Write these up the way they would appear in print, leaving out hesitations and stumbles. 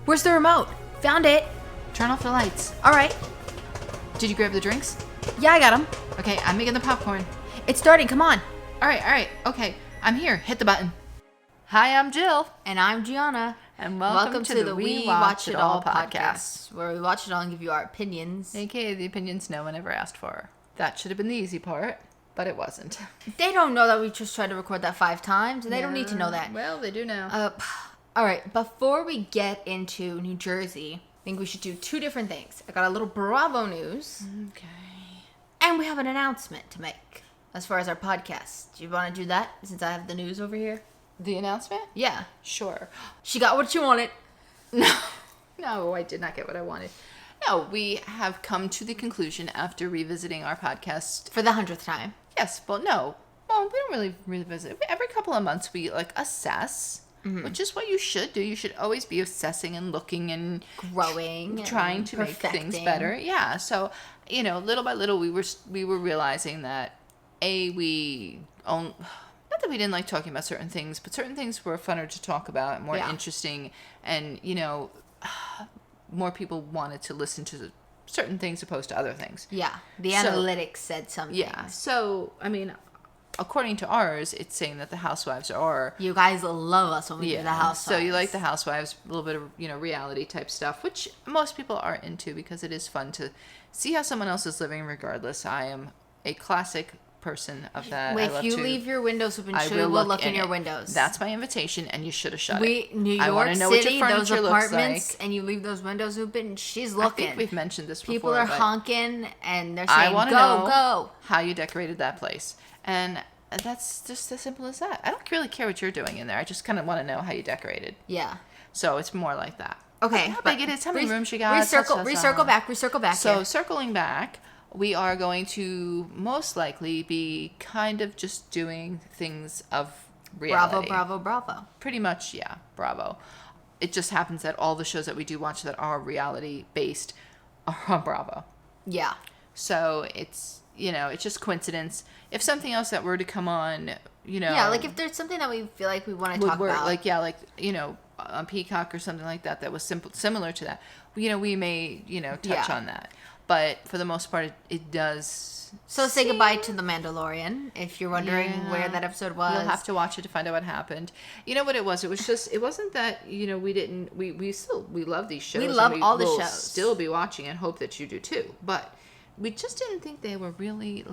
Where's the remote? Found it. Turn off the lights. All right. Did you grab the drinks? Yeah, I got them. Okay, I'm making the popcorn. It's starting. Come on. All right. Okay, I'm here. Hit the button. Hi, I'm Jill. And I'm Gianna. And welcome to the We Watch It All podcast, where we watch it all and give you our opinions. AKA the opinions no one ever asked for. That should have been the easy part, but it wasn't. They don't know that we just tried to record that 5 times. They don't need to know that. Well, they do now. All right, before we get into New Jersey, I think we should do 2 different things. I got a little Bravo news. Okay. And we have an announcement to make as far as our podcast. Do you want to do that since I have the news over here? The announcement? Yeah. Sure. She got what she wanted. No, I did not get what I wanted. No, we have come to the conclusion after revisiting our podcast. For the 100th time. Yes, well, no. Well, we don't really revisit. Every couple of months we, assess, which is what you should do. You should always be assessing and looking and growing. Trying to make things better. Yeah, so, little by little we were realizing that, not that we didn't like talking about certain things, but certain things were funner to talk about, more interesting, and, more people wanted to listen to certain things opposed to other things. Yeah, the analytics said something. Yeah, so, according to ours, it's saying that the Housewives are... You guys love us when we do the Housewives. So you like the Housewives, a little bit of, reality type stuff, which most people are into because it is fun to see how someone else is living regardless. I am a classic person of that. If you leave your windows open, she will look in your windows. That's my invitation, and you should have shut it. New York I want to know City, what your those furniture apartments, looks like. and you leave those windows open, she's looking. I think we've mentioned this before. People are honking, and they're saying, go. How you decorated that place. And that's just as simple as that. I don't really care what you're doing in there. I just kind of want to know how you decorated. Yeah. So it's more like that. Okay. How big it is, how many rooms you got. Recircle back. So here. Circling back, we are going to most likely be kind of just doing things of reality. Bravo. Pretty much, yeah, Bravo. It just happens that all the shows that we do watch that are reality-based are on Bravo. Yeah. So it's, it's just coincidence. If something else that were to come on, Yeah, if there's something that we feel like we want to talk about. On Peacock or something like that was similar to that. We may, touch on that. But for the most part, it does. So say goodbye to The Mandalorian, if you're wondering where that episode was. You'll have to watch it to find out what happened. You know what it was? It was just, it wasn't that, we love these shows. We love all the shows. We'll still be watching and hope that you do too. But we just didn't think they were really,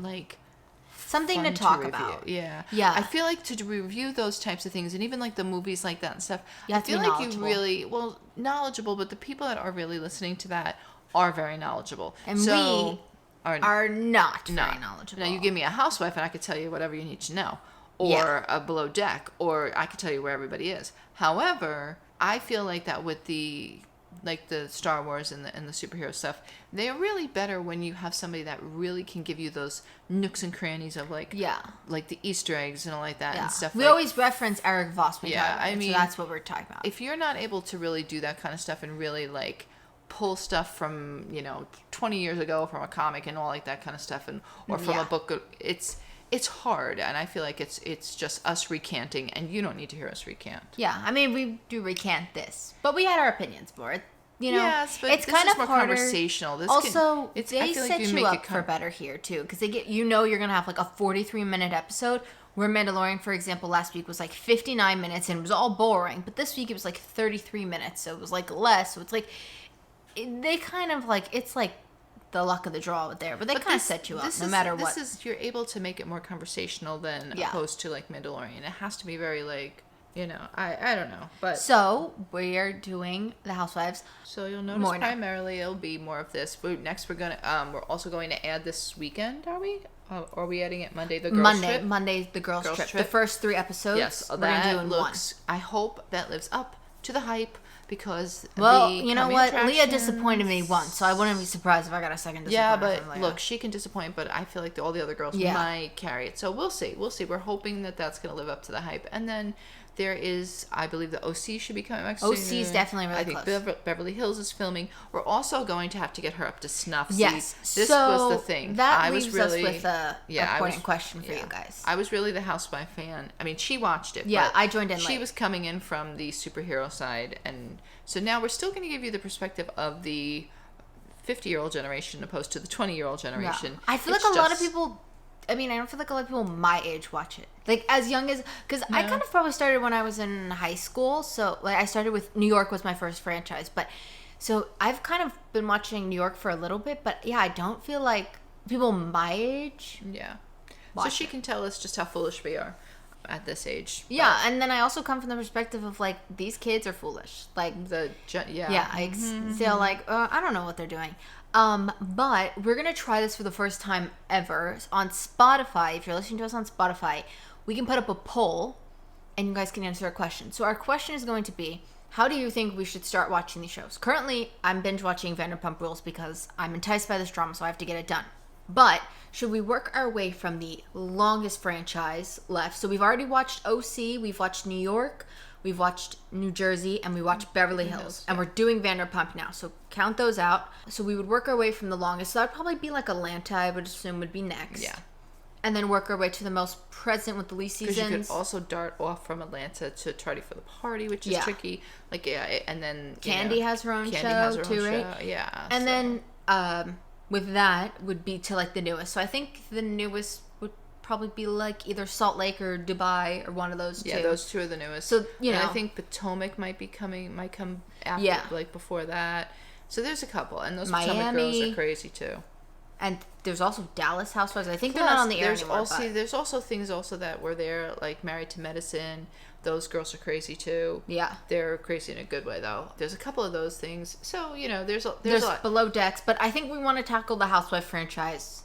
something to talk about. Yeah. I feel like to review those types of things, and even the movies like that and stuff, I feel like you really, knowledgeable, but the people that are really listening to that are very knowledgeable. And we are not very knowledgeable. Now, you give me a Housewife and I could tell you whatever you need to know. Or a Below Deck, or I could tell you where everybody is. However, I feel like that with the Star Wars and the superhero stuff, they're really better when you have somebody that really can give you those nooks and crannies of the Easter eggs and all like that and stuff. We always reference Eric Voss. So that's what we're talking about. If you're not able to really do that kind of stuff and really pull stuff from 20 years ago from a comic and all like that kind of stuff, or from a book, it's hard, and I feel like it's just us recanting, and you don't need to hear us recant. Yeah, we do recant this, but we had our opinions for it. Yes, but it's this kind is of more harder. Conversational. They set you up for better here too, because they get you're gonna have a 43-minute episode. Where Mandalorian, for example, last week was 59 minutes, and it was all boring. But this week it was 33 minutes, so it was less. So it's they kind of it's the luck of the draw there, but they kind of set you up no matter what. You're able to make it more conversational than opposed to Mandalorian. It has to be very I don't know, but so we are doing the Housewives. So you'll notice primarily it'll be more of this. Next we're also going to add this weekend. Are we? Or are we adding it Monday? The girls trip. Monday the girls trip. The first 3 episodes. Yes, we're gonna do in one. I hope that lives up to the hype. Because you know what? Leah disappointed me once, so I wouldn't be surprised if I got a second disappointment. Yeah, but look, she can disappoint, but I feel like all the other girls might carry it. So we'll see. We're hoping that that's going to live up to the hype. And then There is, I believe, the OC should be coming back soon. OC is definitely really close. I think Beverly Hills is filming. We're also going to have to get her up to snuff. Yes. See, this was the thing. That leaves us with a important question for you guys. I was really the Housewife fan. I mean, she watched it. Yeah, but I joined in late. She was coming in from the superhero side. And so now we're still going to give you the perspective of the 50-year-old generation opposed to the 20-year-old generation. Yeah. I feel like a lot of people... I mean, I don't feel like a lot of people my age watch it. Like, as young as... Because I kind of probably started when I was in high school. So, like, I started with... New York was my first franchise. But, so, I've kind of been watching New York for a little bit. But, yeah, I don't feel like people my age... Yeah. So she can tell us just how foolish we are at this age. Yeah, and then I also come from the perspective of, like, these kids are foolish. Like... Yeah, I feel like, I don't know what they're doing. But we're going to try this for the first time ever on Spotify. If you're listening to us on Spotify, we can put up a poll and you guys can answer a question. So our question is going to be, how do you think we should start watching these shows? Currently, I'm binge watching Vanderpump Rules because I'm enticed by this drama, so I have to get it done. But should we work our way from the longest franchise left? So we've already watched OC, we've watched New York, we've watched New Jersey, and we watched Beverly Hills. And we're doing Vanderpump now, so count those out. So we would work our way from the longest. So that'd probably be like Atlanta, I would assume would be next. Yeah. And then work our way to the most present with the least seasons. Because you could also dart off from Atlanta to Tardy for the Party, which is tricky. Like, and then... Candy has her own show, too, right? Yeah. And then with that would be to, like, the newest. So I think the newest would probably be, like, either Salt Lake or Dubai or one of those two. Yeah, those two are the newest. So, you know. And I think Potomac might come after, like, before that. So there's a couple. And those Potomac girls are crazy, too. And there's also Dallas Housewives. I think they're not on the air anymore. There's also things that were there, like Married to Medicine. Those girls are crazy too. Yeah, they're crazy in a good way though. There's a couple of those things. So there's a lot. Below Decks, but I think we want to tackle the Housewife franchise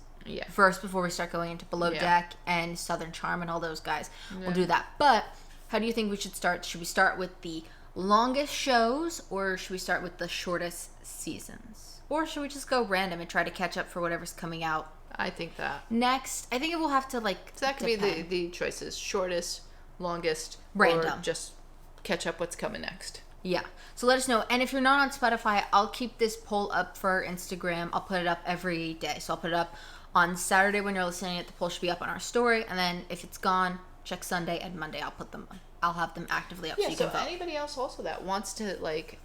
first before we start going into Below Deck and Southern Charm and all those guys. We'll do that. But how do you think we should start? Should we start with the longest shows or should we start with the shortest seasons? Or should we just go random and try to catch up for whatever's coming out? I think that. Next, I think it will have to, like, so that could be the choices. Shortest, longest, random. Or just catch up what's coming next. Yeah. So let us know. And if you're not on Spotify, I'll keep this poll up for our Instagram. I'll put it up every day. So I'll put it up on Saturday when you're listening. The poll should be up on our story. And then if it's gone, check Sunday and Monday. I'll have them actively up so you can vote. Anybody else also that wants to, like,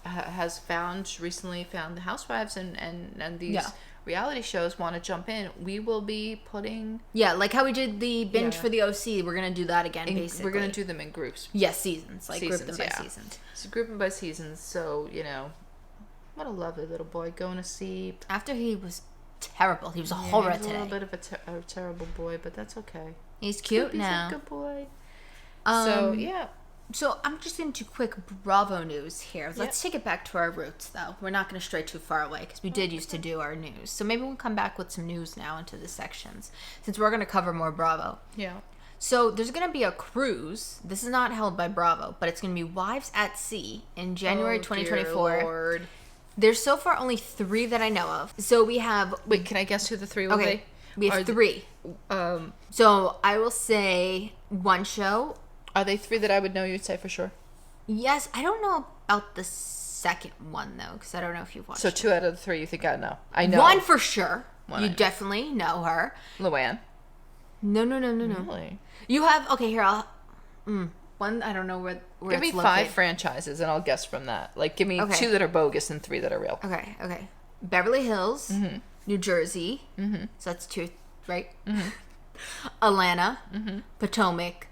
has recently found the Housewives and these reality shows, want to jump in, we will be putting... Yeah, like how we did the binge for the OC, we're going to do that again, basically. We're going to do them in groups. Yes, seasons. Like, group them by seasons. So group them by seasons, so, what a lovely little boy, going to sleep. After he was terrible. He was a horror today. He's a little bit of a terrible boy, but that's okay. He's cute now. He's a good boy. So I'm just into quick Bravo news here. Let's take it back to our roots, though. We're not going to stray too far away because we did used to do our news. So maybe we'll come back with some news now into the sections since we're going to cover more Bravo. Yeah. So there's going to be a cruise. This is not held by Bravo, but it's going to be Wives at Sea in January 2024. Dear Lord. There's so far only 3 that I know of. So we have... Wait, can I guess who the 3 will be? We have 3. So I will say one show... Are they 3 that I would know you'd say for sure? Yes. I don't know about the second one, though, because I don't know if you've watched it. So 2 out of the 3 you think I know? I know. One for sure. You definitely know her. Luann? No. Really? You have... Okay, here, I'll... One, I don't know where give me 5 franchises, and I'll guess from that. Like, give me 2 that are bogus and 3 that are real. Okay. Beverly Hills, New Jersey. So that's 2, right? Atlanta, Potomac,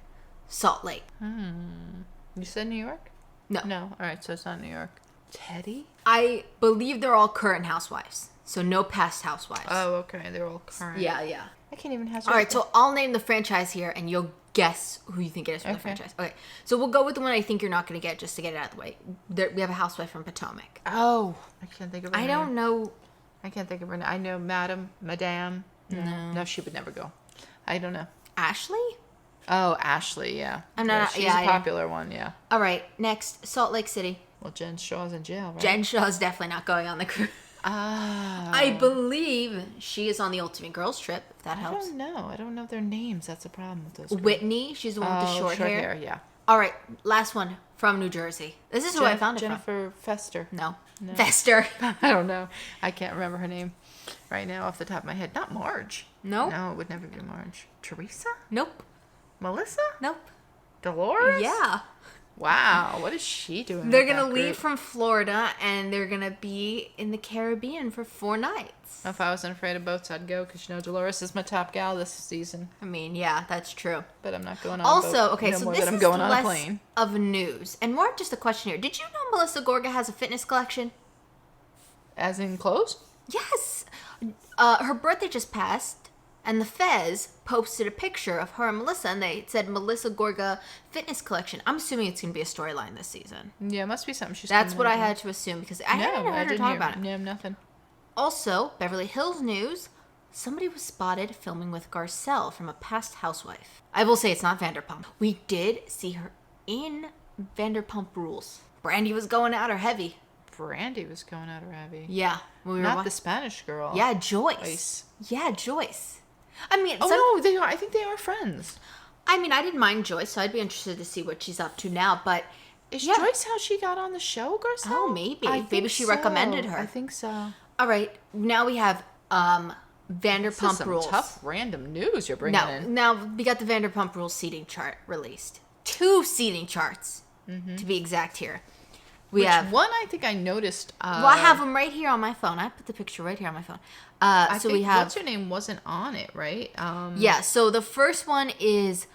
Salt Lake. You said New York? No. All right, so it's not New York. Teddy? I believe they're all current housewives, so no past housewives. Oh, okay, they're all current. Yeah. I can't even have. All right, so I'll name the franchise here, and you'll guess who you think it is from the franchise. Okay, so we'll go with the one I think you're not going to get, just to get it out of the way. We have a housewife from Potomac. Oh, I can't think of her name. I don't know. I can't think of her name. I know Madame. No, she would never go. I don't know. Ashley? Oh, Ashley, yeah. She's a popular one, yeah. All right, next, Salt Lake City. Well, Jen Shaw's in jail, right? Jen Shaw's definitely not going on the cruise. I believe she is on the Ultimate Girls Trip, if that helps. I don't know. I don't know their names. That's the problem with those girls. Whitney, she's the one with the short hair. Yeah. All right, last one from New Jersey. This is who I found it Jennifer from. Jennifer Fester. No. Fester. I don't know. I can't remember her name right now off the top of my head. Not Marge. No. No, it would never be Marge. Teresa? Nope. Melissa? Nope. Dolores? Yeah. Wow, what is she doing? They're going to leave from Florida, and they're going to be in the Caribbean for 4 nights. If I wasn't afraid of boats, I'd go, because, Dolores is my top gal this season. I mean, yeah, that's true. But I'm not going on also, a boat. okay, no so more this than I'm is going on less a plane. of news, and more just a question here. Did you know Melissa Gorga has a fitness collection? As in clothes? Yes. Her birthday just passed. And the Fez posted a picture of her and Melissa, and they said Melissa Gorga Fitness Collection. I'm assuming it's going to be a storyline this season. Yeah, it must be something she's That's what I had to assume, because I hadn't heard her talk about it. Yeah, nothing. Also, Beverly Hills news. Somebody was spotted filming with Garcelle from a past housewife. I will say it's not Vanderpump. We did see her in Vanderpump Rules. Brandy was going at her heavy. Brandy was going at her heavy. Yeah. When we not the Spanish girl. Yeah, Joyce. Yeah, Joyce. I mean, no, they are. I think they are friends. I mean, I didn't mind Joyce, so I'd be interested to see what she's up to now. But is Joyce how she got on the show, Garcelle? Oh, maybe. Maybe she recommended her. I think so. All right, now we have Vanderpump Rules. Tough random news you're bringing in. Now we got the Vanderpump Rules seating chart released. 2 seating charts, to be exact here. Which one I think I noticed. Well, I have them right here on my phone. I put the picture right here on my phone. I so think we have. What's her name wasn't on it, right? Yeah. So the first one is,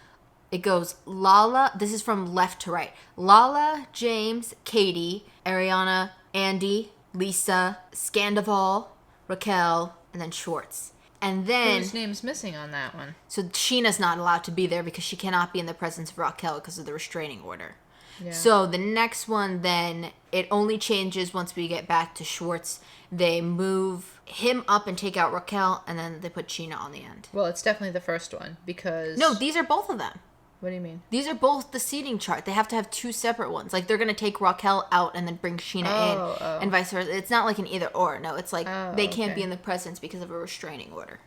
it goes Lala. This is from left to right. Lala, James, Katie, Ariana, Andy, Lisa, Scandoval, Raquel, and then Schwartz. And then whose name's missing on that one? So Sheena's not allowed to be there because she cannot be in the presence of Raquel because of the restraining order. Yeah. So the next one, then, it only changes once we get back to Schwartz. They move him up and take out Raquel, and then they put Sheena on the end. Well, it's definitely the first one, because... No, these are both of them. What do you mean? These are both the seating chart. They have to have 2 separate ones. Like, they're going to take Raquel out and then bring Sheena in, and vice versa. It's not like an either or. No, it's like they can't be in the presence because of a restraining order.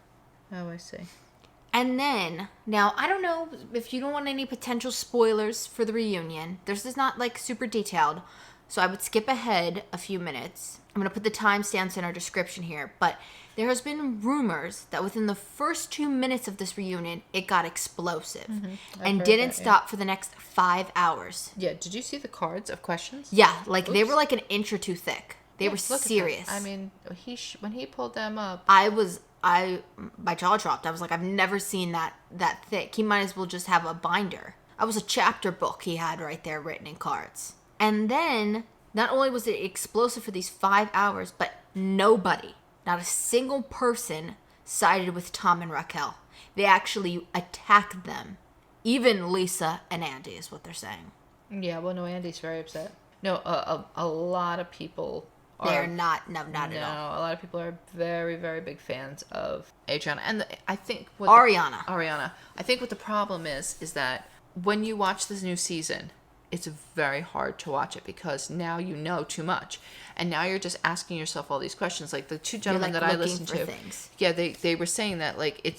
Oh, I see. And then, now, I don't know if you don't want any potential spoilers for the reunion. This is not, like, super detailed, so I would skip ahead a few minutes. I'm going to put the timestamps in our description here, but there has been rumors that within the first 2 minutes of this reunion, it got explosive and didn't stop for the next 5 hours. Yeah, did you see the cards of questions? Yeah, like, they were like an inch or 2 thick. They were serious. I mean, when he pulled them up... my jaw dropped. I was like, I've never seen that thick. He might as well just have a binder. I was a chapter book he had right there written in cards. And then, not only was it explosive for these 5 hours, but nobody, not a single person, sided with Tom and Raquel. They actually attacked them. Even Lisa and Andy is what they're saying. Yeah, well, no, Andy's very upset. No, a lot of people... They're not at all. No, a lot of people are very, very big fans of Adriana. And I think... Ariana. I think what the problem is that when you watch this new season, it's very hard to watch it because now you know too much. And now you're just asking yourself all these questions. Like the 2 gentlemen that I listened to. Things. Yeah, they were saying that, like,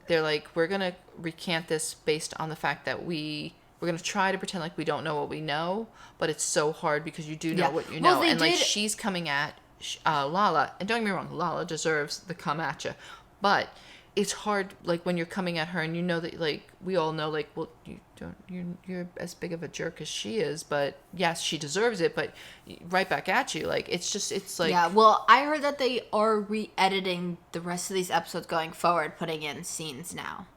they're like, we're going to recant this based on the fact that we're going to try to pretend like we don't know what we know, but it's so hard because you do know what you know. And, like, she's coming at Lala. And don't get me wrong, Lala deserves the come at you. But it's hard, like, when you're coming at her and you know that, like, we all know, like, well, you're as big of a jerk as she is. But, yes, she deserves it, but right back at you. Like, it's like... Yeah, well, I heard that they are re-editing the rest of these episodes going forward, putting in scenes now.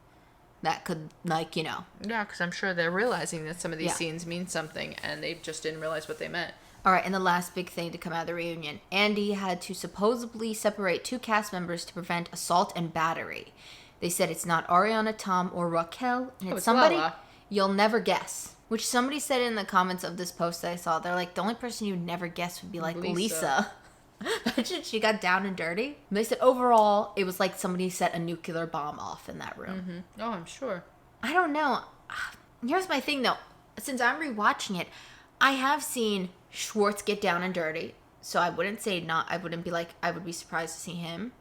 That could, like, you know. Yeah, because I'm sure they're realizing that some of these scenes mean something, and they just didn't realize what they meant. All right, and the last big thing to come out of the reunion. Andy had to supposedly separate 2 cast members to prevent assault and battery. They said it's not Ariana, Tom, or Raquel, and it's somebody Lala. You'll never guess. Which somebody said in the comments of this post that I saw. They're like, the only person you'd never guess would be, like, Lisa. Imagine she got down and dirty. They said overall, it was like somebody set a nuclear bomb off in that room. Mm-hmm. Oh, I'm sure. I don't know. Here's my thing, though. Since I'm rewatching it, I have seen Schwartz get down and dirty. So I wouldn't say not. I wouldn't be like, I would be surprised to see him.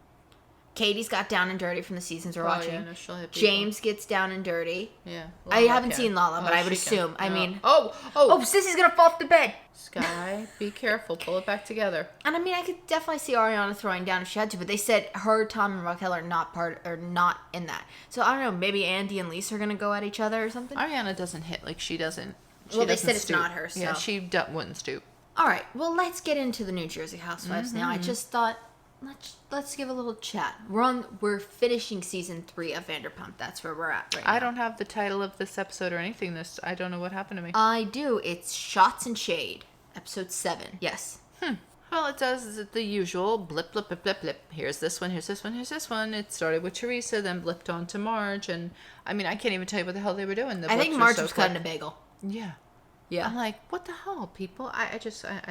Katie's got down and dirty from the seasons we're watching. Yeah, no, she'll hit people. James gets down and dirty. Yeah. I haven't seen Lala, but I would assume. No. I mean. Oh, Sissy's gonna fall off the bed. Sky, be careful. Pull it back together. And I mean, I could definitely see Ariana throwing down if she had to, but they said her, Tom, and Raquel are not in that. So I don't know. Maybe Andy and Lisa are gonna go at each other or something. Ariana doesn't hit like she doesn't. They said it's not her. So. Yeah, she wouldn't stoop. All right. Well, let's get into the New Jersey Housewives now. I just thought. Let's give a little chat. We're finishing season 3 of Vanderpump. That's where we're at right now. I don't have the title of this episode or anything. I don't know what happened to me. I do. It's Shots and Shade, episode 7. Yes. Well, it does the usual blip, blip, blip, blip, blip. Here's this one, here's this one, here's this one. It started with Teresa, then blipped on to Marge, and I mean, I can't even tell you what the hell they were doing. I think Marge was cutting a bagel. Yeah. Yeah. I'm like, what the hell, people? I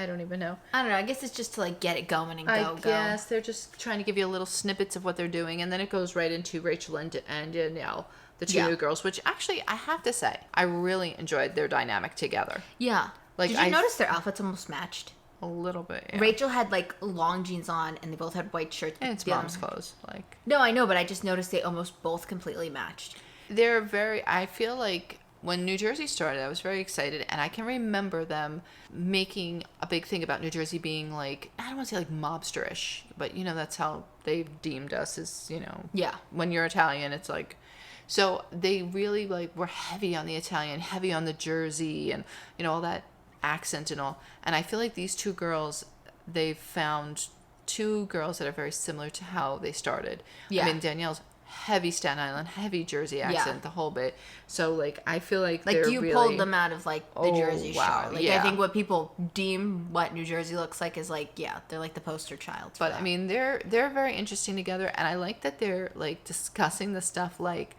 don't even know. I don't know. I guess it's just to, like, get it going and go. I guess they're just trying to give you little snippets of what they're doing, and then it goes right into Rachel and Danielle, the two new girls, which actually, I have to say, I really enjoyed their dynamic together. Yeah. Like, did you notice their outfits almost matched? A little bit, yeah. Rachel had, like, long jeans on, and they both had white shirts. And it's mom's clothes. Like. No, I know, but I just noticed they almost both completely matched. I feel like when New Jersey started, I was very excited, and I can remember them making a big thing about New Jersey being like, I don't want to say like mobsterish, but you know, that's how they've deemed us as, you know, yeah. When you're Italian, it's like, so they really like were heavy on the Italian, heavy on the Jersey, and you know, all that accent and all. And I feel like these two girls, they've found two girls that are very similar to how they started. Yeah. I mean, Danielle's heavy Staten Island, heavy Jersey accent, the whole bit. So, like, I feel like they're you really... pulled them out of, like, the Jersey Shore. Like, yeah. I think what people deem what New Jersey looks like is, like, yeah, they're, like, the poster child. But, I mean, they're very interesting together, and I like that they're, like, discussing the stuff, like,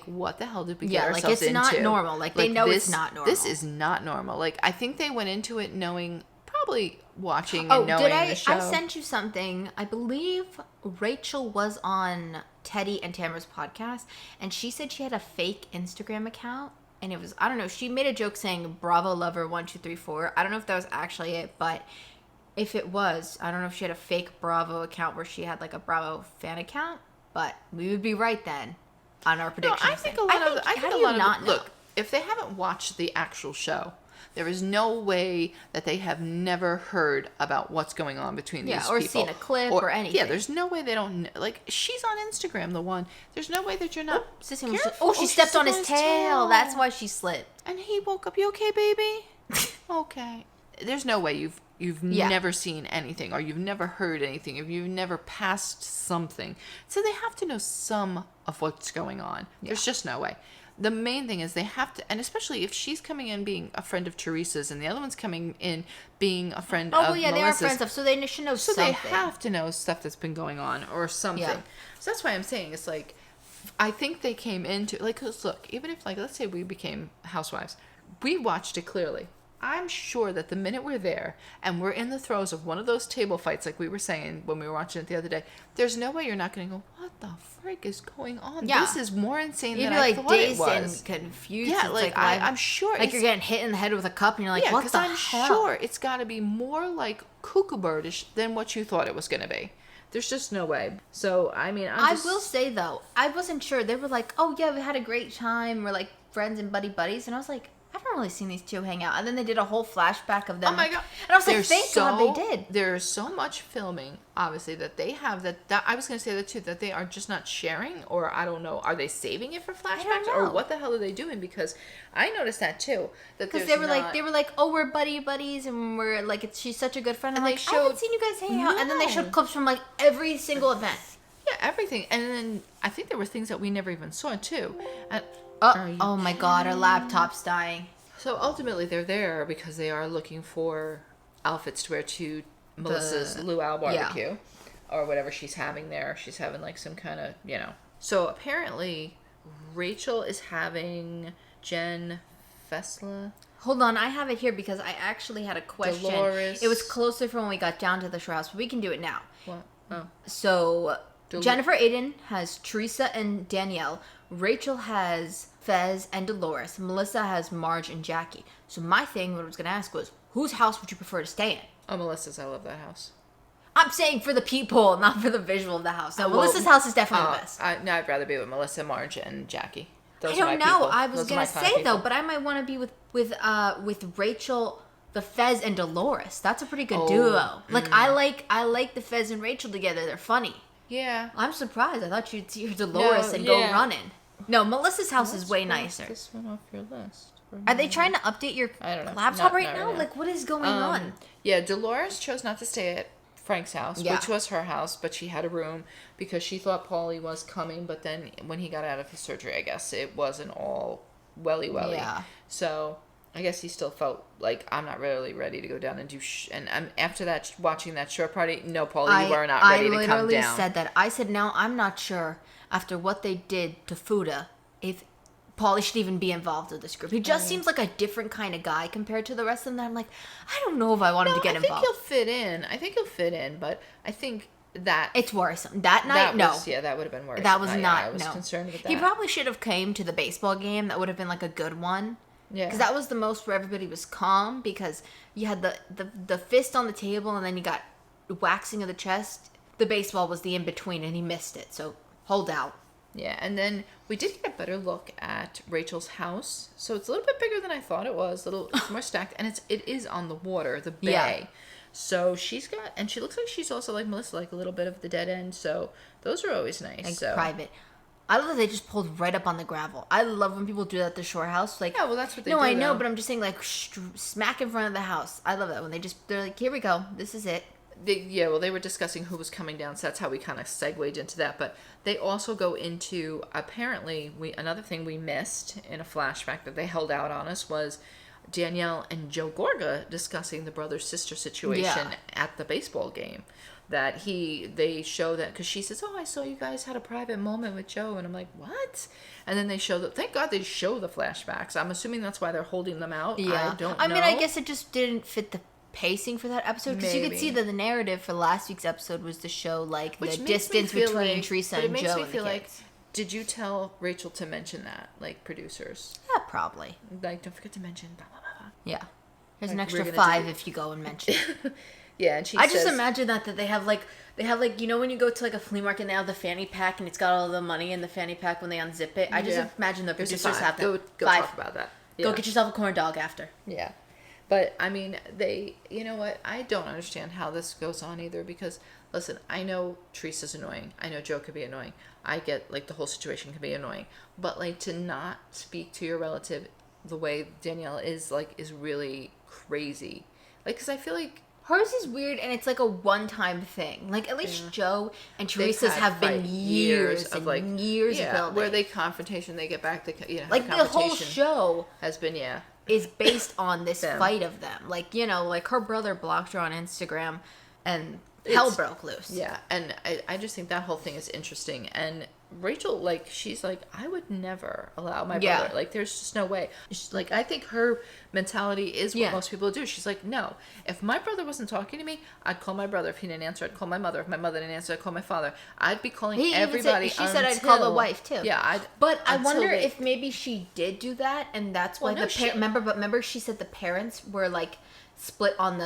what the hell did we get ourselves into? Yeah, like, it's not normal. Like, they know it's not normal. This is not normal. Like, I think they went into it knowing... Probably watching and knowing the show. I sent you something. I believe Rachel was on Teddy and Tamara's podcast, and she said she had a fake Instagram account, and it was, I don't know, she made a joke saying Bravo Lover 1234. I don't know if that was actually it, but if it was, I don't know if she had a fake Bravo account where she had like a Bravo fan account, but we would be right then on our predictions. No, I think a lot of look, if they haven't watched the actual show, there is no way that they have never heard about what's going on between these people. Or seen a clip or anything. Yeah, there's no way they don't... Like, she's on Instagram, the one. There's no way that you're not... she stepped on his tail. That's why she slipped. And he woke up. You okay, baby? Okay. There's no way you've never seen anything, or you've never heard anything, or you've never passed something. So they have to know some of what's going on. Yeah. There's just no way. The main thing is they have to, and especially if she's coming in being a friend of Teresa's and the other one's coming in being a friend of Melissa's. They are friends of, so they should know something. So they have to know stuff that's been going on or something. Yeah. So that's why I'm saying it's like, I think they came into, like, cause look, even if, like, let's say we became housewives, we watched it clearly. I'm sure that the minute we're there and we're in the throes of one of those table fights, like we were saying when we were watching it the other day, there's no way you're not going to go, what the frick is going on? Yeah. This is more insane than I thought it was. You'd be like dazed and confused. Yeah, like I'm sure. Like you're getting hit in the head with a cup and you're like, what the hell? because I'm sure it's got to be more like cuckoo birdish than what you thought it was going to be. There's just no way. So, I mean, I will say, though, I wasn't sure. They were like, oh, yeah, we had a great time. We're like friends and buddies. And I was like, I haven't really seen these two hang out. And then they did a whole flashback of them. Oh my God. And I was like, thank God they did. There's so much filming, obviously, that they have that I was going to say that too, that they are just not sharing, or I don't know, are they saving it for flashbacks, or what the hell are they doing? Because I noticed that too. Because they were like, oh, we're buddies, and we're like, she's such a good friend. And like, I haven't seen you guys hang out. And then they showed clips from like every single event. Yeah, everything. And then I think there were things that we never even saw too. And oh my God, our laptop's dying. So ultimately, they're there because they are looking for outfits to wear to Melissa's luau barbecue, or whatever she's having there. She's having like some kind of, you know. So apparently, Rachel is having Jen Fessler. Hold on, I have it here because I actually had a question. Dolores. It was closer from when we got down to the shore house, but we can do it now. What? Oh. So Jennifer Aiden has Teresa and Danielle. Rachel has Fez and Dolores. Melissa has Marge and Jackie. So my thing, what I was going to ask was, whose house would you prefer to stay in? Oh, Melissa's. I love that house. I'm saying for the people, not for the visual of the house. No, Melissa's house is definitely the best. I'd rather be with Melissa, Marge, and Jackie. I don't know. I was gonna say though, but I might want to be with Rachel, the Fez, and Dolores. That's a pretty good duo. Like I like the Fez and Rachel together. They're funny. Yeah. I'm surprised. I thought you'd see her Dolores and go running. No, Melissa's house is way nicer. This one off your list. Are they trying to update your laptop right now? Like, what is going on? Yeah, Dolores chose not to stay at Frank's house, which was her house, but she had a room because she thought Paulie was coming, but then when he got out of his surgery, I guess it wasn't all welly. Yeah. So I guess he still felt like, I'm not really ready to go down and do and after that, watching that shore party, no, Paulie, you are not ready to come down. I literally said that. I said, now I'm not sure after what they did to Fuda if Paulie should even be involved with this group. He just seems like a different kind of guy compared to the rest of them. I'm like, I don't know if I want him to get involved. I think he'll fit in, but I think that... It's worrisome. That night, no. Yeah, that would have been worrisome. That was I was concerned with that. He probably should have came to the baseball game. That would have been like a good one. Yeah. Because that was the most where everybody was calm, because you had the fist on the table and then you got waxing of the chest. The baseball was the in-between and he missed it, so hold out. Yeah, and then we did get a better look at Rachel's house. So it's a little bit bigger than I thought it was. It's more stacked, and it is on the water, the bay. Yeah. So she's got, and she looks like she's also like Melissa, like a little bit of the dead end. So those are always nice. Like private. I love that they just pulled right up on the gravel. I love when people do that at the shore house. Like, yeah, well, that's what they do. No, I know, but I'm just saying, like, smack in front of the house. I love that when they're like, here we go, this is it. They were discussing who was coming down, so that's how we kind of segued into that. But they also go into, apparently, another thing we missed in a flashback that they held out on us was Danielle and Joe Gorga discussing the brother-sister situation at the baseball game. That they show that, because she says, I saw you guys had a private moment with Joe, and I'm like, what? And then they show thank God they show the flashbacks. I'm assuming that's why they're holding them out. Yeah. I don't know. I mean, I guess it just didn't fit the pacing for that episode, because you could see that the narrative for last week's episode was to show like the distance between Teresa and Joe and the kids. Did you tell Rachel to mention that, like, producers? Yeah, probably. Like, don't forget to mention blah blah blah. Yeah, there's an extra 5 if you go and mention it. Yeah, and she just imagine that they have like you know when you go to like a flea market and they have the fanny pack and it's got all the money in the fanny pack when they unzip it. I just imagine the producers have that. Go talk about that. Yeah. Go get yourself a corn dog after. Yeah. But, I mean, you know what? I don't understand how this goes on either, because, listen, I know Teresa's annoying. I know Joe could be annoying. I get, like, the whole situation can be annoying. But, like, to not speak to your relative the way Danielle is, like, is really crazy. Like, because I feel like... Hers is weird, and it's like a one-time thing. Like, at least Joe and Teresa's have been years of building. Where they confrontation, they get back, like, the whole show has been, is based on this fight of them. Like, like her brother blocked her on Instagram and hell broke loose. Yeah, and I just think that whole thing is interesting. And Rachel, like, she's like, I would never allow my brother. Like, there's just no way. Like, I think her mentality is what most people do. She's like, no, if my brother wasn't talking to me, I'd call my brother. If he didn't answer, I'd call my mother. If my mother didn't answer, I'd call my father. I'd be calling everybody. She said I'd call the wife too. Yeah, but I wonder if maybe she did do that, and that's why remember she said the parents were like split on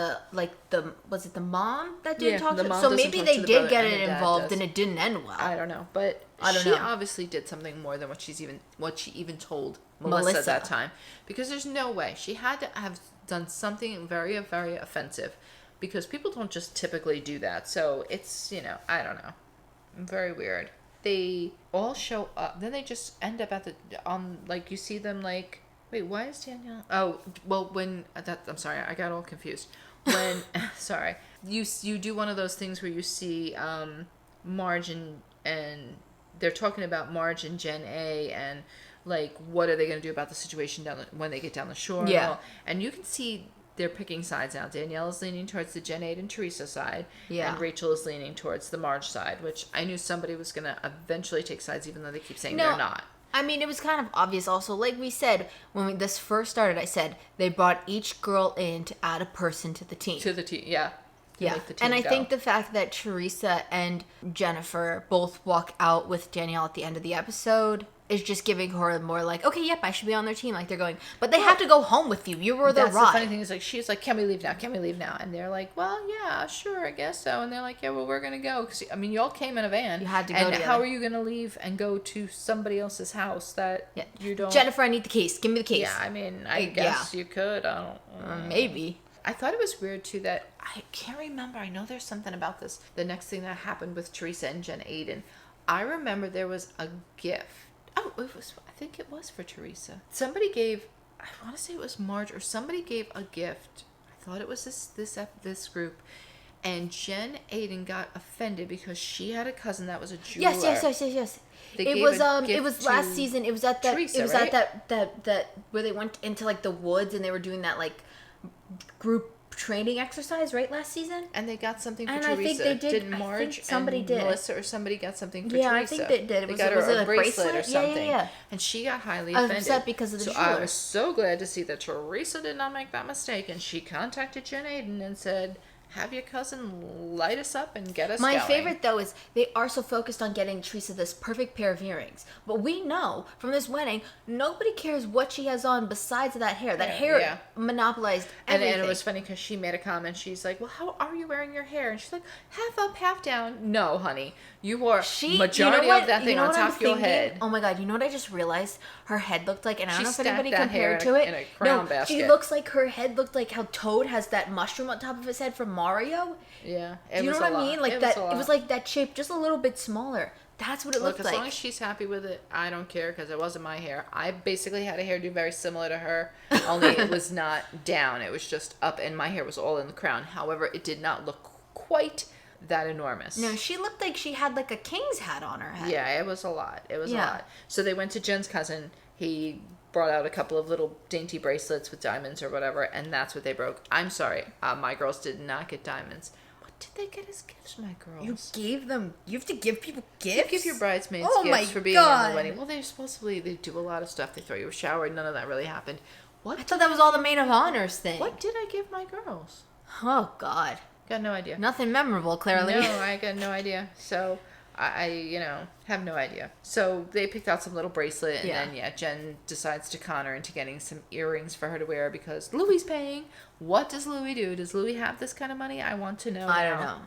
was it the mom that didn't talk to them? So maybe they did get it involved and it didn't end well. I don't know, but she obviously did something more than what she even told Melissa at that time, because there's no way. She had to have done something very, very offensive, because people don't just typically do that. So it's, I don't know. Very weird. They all show up, then they just end up you see them like, wait, why is Danielle? Oh, well, I'm sorry, I got all confused. When, sorry, you do one of those things where you see Marge and they're talking about Marge and Jen A. and like, what are they going to do about the situation when they get down the shore? Yeah. And you can see they're picking sides now. Danielle is leaning towards the Jen A. and Teresa side. Yeah. And Rachel is leaning towards the Marge side, which I knew somebody was going to eventually take sides, even though they keep saying they're not. I mean, it was kind of obvious also. Like we said, when this first started, I said they brought each girl in to add a person to the team. Yeah. Yeah. And I think the fact that Teresa and Jennifer both walk out with Danielle at the end of the episode is just giving her more like, okay, yep, I should be on their team. Like they're going, but they have to go home with you. You were the ride. That's the funny thing is like she's like, can we leave now? Can we leave now? And they're like, well, yeah, sure, I guess so. And they're like, yeah, well, we're gonna go because I mean, y'all came in a van. You had to go. And together. how are you gonna leave and go to somebody else's house that you don't? Jennifer, I need the case. Give me the case. Yeah, I mean, I guess you could. I don't. Maybe. I thought it was weird too that I can't remember. I know there's something about this. The next thing that happened with Teresa and Jen Aiden, I remember there was a gift. Oh, it was. I think it was for Teresa. Somebody gave. I want to say it was Marge or somebody gave a gift. I thought it was this group, and Jen Aiden got offended because she had a cousin that was a jeweler. Yes. It was last season. It was at that. Teresa, it was right? at that where they went into like the woods and they were doing that like group training exercise, right? Last season. And they got something for and Teresa. I think they did. Didn't Marge I think somebody and did. Melissa or somebody got something for Teresa. Teresa. I think they did. They got her a bracelet or something. Yeah. And she got highly I was offended. upset because of the So jeweler. I was so glad to see that Teresa did not make that mistake, and she contacted Jen Aiden and said, have your cousin light us up and get us My going. favorite, though, is they are so focused on getting Teresa this perfect pair of earrings. But we know from this wedding, nobody cares what she has on besides that hair. That hair monopolized everything. And it was funny because she made a comment. She's like, well, how are you wearing your hair? And she's like, half up, half down. No, honey. You wore majority of that thing on top of your head. Oh, my God. You know what I just realized her head looked like? And I don't know if stacked anybody that compared hair to it. in a crown basket. She looks like her head looked like how Toad has that mushroom on top of his head from Mario. Yeah. Do you know what I mean? Like that. It was like that shape, just a little bit smaller. That's what it looked like. As long as she's happy with it, I don't care because it wasn't my hair. I basically had a hairdo very similar to her, only it was not down. It was just up, and my hair was all in the crown. However, it did not look quite that enormous. No, she looked like she had like a king's hat on her head. Yeah, it was a lot. It was a lot. So they went to Jen's cousin. He brought out a couple of little dainty bracelets with diamonds or whatever, and that's what they broke. I'm sorry. My girls did not get diamonds. Did they get as gifts, my girls? You gave them. You have to give people gifts. You give your bridesmaids gifts for being in the wedding. Well, they do a lot of stuff. They throw you a shower. None of that really happened. What? I thought that was all the maid of honors thing. What did I give my girls? Oh God. Got no idea. Nothing memorable, clearly. No, I got no idea. So I have no idea. So they picked out some little bracelet, and then Jen decides to con her into getting some earrings for her to wear because Louis paying. What does Louis do? Does Louis have this kind of money? I want to know. I don't know.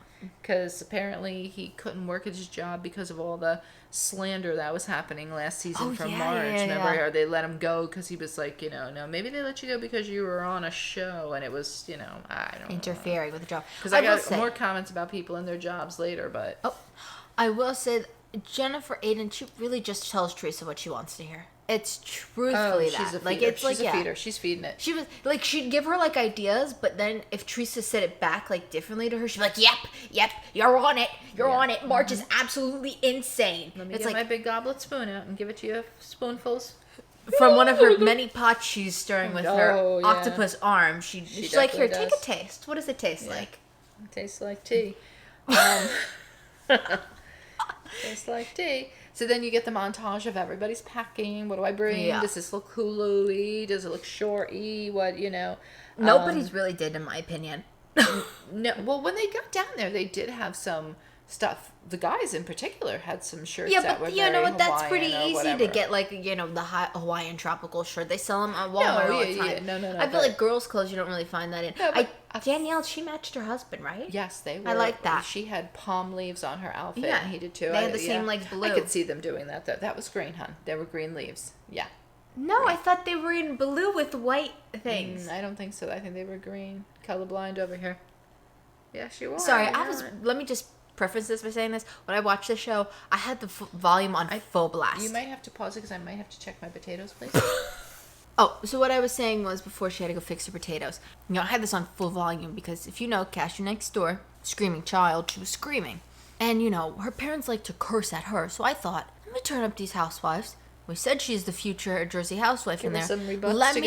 Because apparently he couldn't work at his job because of all the slander that was happening last season from Marge. Remember, they let him go because he was like, no, maybe they let you go because you were on a show and it was, I don't interfering with the job. Because I got more comments about people and their jobs later, but... Oh, I will say, Jennifer Aiden, she really just tells Teresa what she wants to hear. It's truthfully she's that. A like feeder. it's she's like a feeder. She's feeding it. She was like she'd give her like ideas, but then if Teresa said it back like differently to her, she'd be like, "Yep, you're on it. You're on it. Marge is absolutely insane." Let me get my big goblet spoon out and give it to you spoonfuls. From one of her many pots she's stirring with her octopus arm, she's like, "Here, take a taste. What does it taste like?" It tastes like tea. Tastes like tea. So then you get the montage of everybody's packing. What do I bring? Does this look Hulu-y? Does it look short-y? What, Nobody's really did, in my opinion. No. Well, when they got down there, they did have some stuff. The guys in particular had some shirts that were very Hawaiian. That's pretty easy whatever. to get, like, the Hawaiian tropical shirt. They sell them at Walmart all the time. No. I feel like girls' clothes, you don't really find that in. No, Danielle, she matched her husband, right? Yes, they were. I like that. She had palm leaves on her outfit, Yeah, and he did too. They had the same, like, blue. I could see them doing that, though. That was green, hon. They were green leaves. Yeah. No, green. I thought they were in blue with white things. I don't think so. I think they were green. Colorblind over here. Yeah, she was. Sorry, let me just preface this by saying this. When I watched the show, I had the volume on full blast. You might have to pause it because I might have to check my potatoes, please. Oh, so what I was saying was before she had to go fix her potatoes. I had this on full volume because if you know Cashew next door, screaming child, she was screaming. And, her parents like to curse at her. So I thought, let me turn up these Housewives. We said she's the future Jersey housewife in there. Let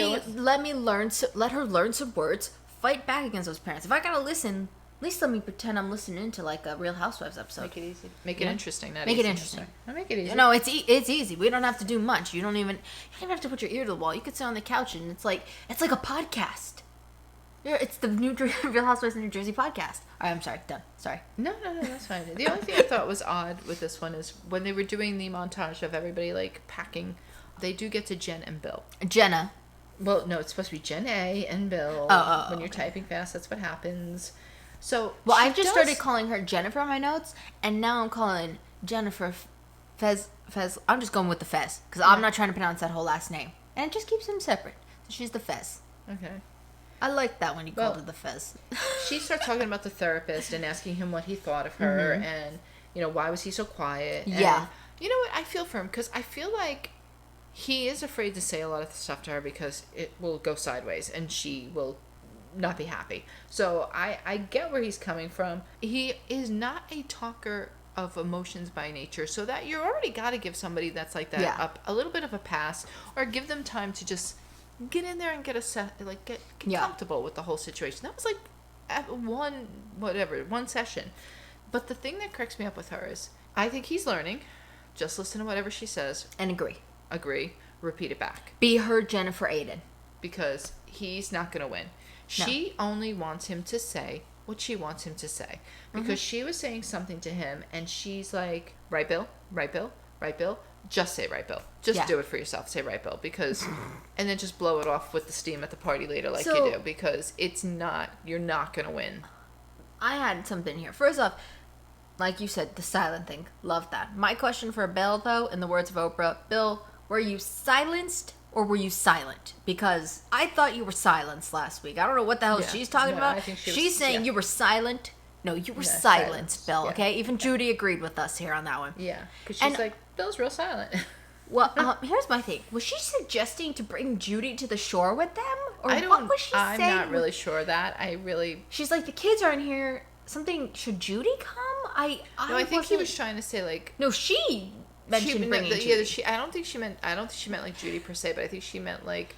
her learn some words, fight back against those parents. If I gotta listen, at least let me pretend I'm listening to like a Real Housewives episode. Make it easy. Make it interesting. Make it interesting. Make it easy. No, it's easy. We don't have to do much. You don't even have to put your ear to the wall. You could sit on the couch and it's like a podcast. Yeah, it's the Real Housewives of New Jersey podcast. I'm sorry, done. Sorry. No, that's fine. The only thing I thought was odd with this one is when they were doing the montage of everybody like packing, they do get to Jen and Bill. Jenna. Well, no, it's supposed to be Jen A and Bill. When you're typing fast, that's what happens. So, well, I've just started calling her Jennifer on my notes, and now I'm calling Jennifer Fez. I'm just going with the Fez because I'm not trying to pronounce that whole last name, and it just keeps them separate. So she's the Fez. Okay. I like that when you called her the Fez. She starts talking about the therapist and asking him what he thought of her, and why was he so quiet? And you know what? I feel for him because I feel like he is afraid to say a lot of stuff to her because it will go sideways and she will not be happy. So I get where he's coming from. He is not a talker of emotions by nature, so that you already got to give somebody that's like that a little bit of a pass, or give them time to just get in there and get comfortable with the whole situation. That was like at one session. But the thing that cracks me up with her is I think he's learning. Just listen to whatever she says and agree, repeat it back. Be her Jennifer Aiden, because he's not going to win. She only wants him to say what she wants him to say, because she was saying something to him and she's like, right Bill, right Bill, right Bill, just say right Bill, just do it for yourself, say right Bill, because and then just blow it off with the steam at the party later like you do, because you're not going to win. I had something here. First off, like you said, the silent thing, love that. My question for Bill, though, in the words of Oprah, Bill, were you silenced or were you silent? Because I thought you were silenced last week. I don't know what the hell she's talking about. I think she's saying you were silent. No, you were silenced, Bill, okay? Even Judy agreed with us here on that one. Yeah, because she's like, Bill's real silent. Well, here's my thing. Was she suggesting to bring Judy to the shore with them? Or what was she saying? I'm not really sure that. She's like, the kids aren't here. Should Judy come? I think he was trying to say, like... No, she mentioned bringing Judy. Yeah, I don't think she meant like Judy per se, but I think she meant like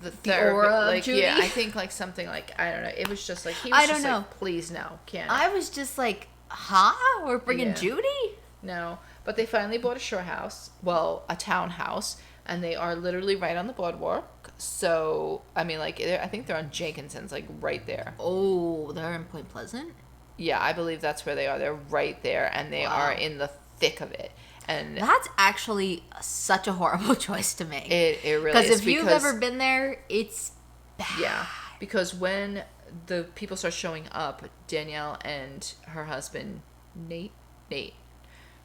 the aura of Judy. Yeah, I think like something like, I don't know. It was just like, he was like, please no, can't. I was just like, huh? We're bringing Judy? No, but they finally bought a shore house. Well, a townhouse. And they are literally right on the boardwalk. So, I mean, like, I think they're on Jenkinson's, like, right there. Oh, they're in Point Pleasant? Yeah, I believe that's where they are. They're right there, and they are in the thick of it. And that's actually such a horrible choice to make. It really is. Because if you've ever been there, it's bad. Yeah, because when the people start showing up, Danielle and her husband, Nate,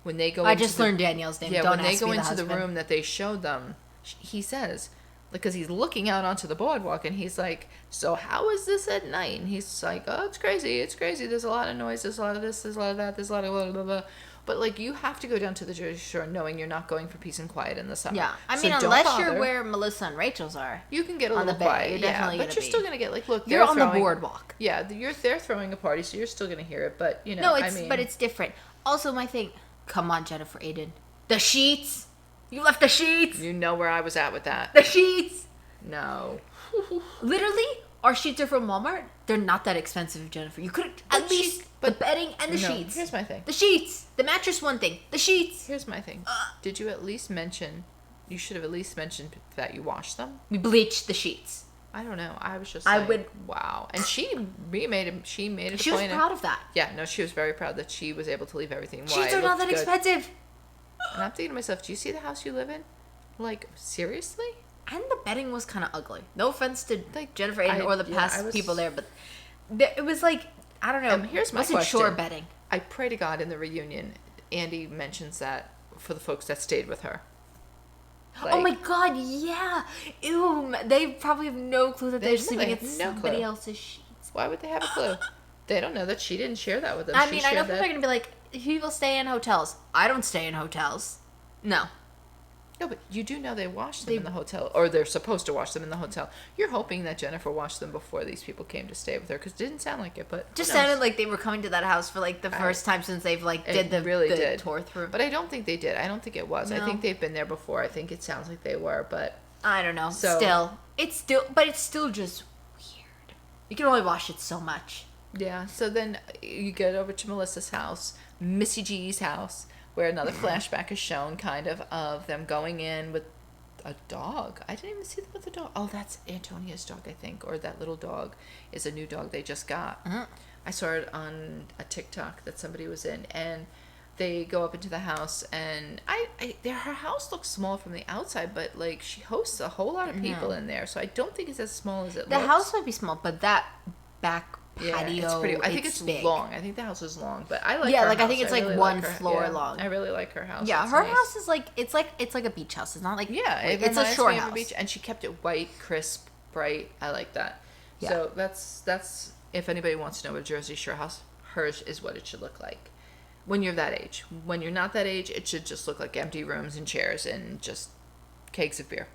when they go I just learned Danielle's name. Yeah, when they go into the room that they showed them, he says, because he's looking out onto the boardwalk, and he's like, so how is this at night? And he's like, oh, it's crazy. There's a lot of noise. There's a lot of this. There's a lot of that. There's a lot of blah, blah, blah. But, like, you have to go down to the Jersey Shore knowing you're not going for peace and quiet in the summer. Yeah. I mean, unless you're where Melissa and Rachel's are. You can get a little quiet. You're definitely but you're still going to get, like, look, you're on the boardwalk. Yeah, they're throwing a party, so you're still going to hear it. But, but it's different. Also, my thing, come on, Jennifer Aiden. The sheets. You left the sheets. You know where I was at with that. The sheets. No. Literally, our sheets are from Walmart. They're not that expensive, Jennifer. You could at least the bedding and the sheets. Here's my thing. The sheets. The mattress, one thing. The sheets. Here's my thing. Did you at least mention? You should have at least mentioned that you washed them. We bleached the sheets. I don't know. I was just. Wow. And she made it. She was proud of that. Yeah. No, she was very proud that she was able to leave everything. Sheets are not that expensive. And I'm thinking to myself, do you see the house you live in? Like, seriously? And the bedding was kind of ugly. No offense to Jennifer Aiden or the past people there, but it was like, I don't know. Here's my question. Shore bedding. I pray to God in the reunion, Andy mentions that for the folks that stayed with her. Like, oh my God, yeah. Ew, they probably have no clue that they're sleeping in somebody else's sheets. Why would they have a clue? They don't know that she didn't share that with them. I mean, I know people are going to be like, people stay in hotels. I don't stay in hotels. No. No, but you do know they wash them in the hotel, or they're supposed to wash them in the hotel. You're hoping that Jennifer washed them before these people came to stay with her, because it didn't sound like it, but just sounded like they were coming to that house for like the first time since they've like did the tour through. But I don't think they did. I don't think it was. No. I think they've been there before. I think it sounds like they were, but I don't know. So, it's still just weird. You can only wash it so much. Yeah. So then you get over to Melissa's house, Missy G's house, where another flashback is shown, kind of them going in with a dog. I didn't even see them with a dog. Oh, that's Antonia's dog, I think, or that little dog is a new dog they just got. I saw it on a TikTok that somebody was in, and they go up into the house, and her house looks small from the outside, but like she hosts a whole lot of people in there, so I don't think it's as small as it looks. The house might be small, but that back patio, it's pretty. I think it's big. Long. I think the house is long, but I like. Yeah, her like house. I think it's like really one like floor long. I really like her house. Yeah, it's her nice. house is like it's like a beach house. It's not like it's a shore house. Of a beach, and she kept it white, crisp, bright. I like that. Yeah. So that's if anybody wants to know what a Jersey Shore house, hers is what it should look like. When you're that age. When you're not that age, it should just look like empty rooms and chairs and just kegs of beer.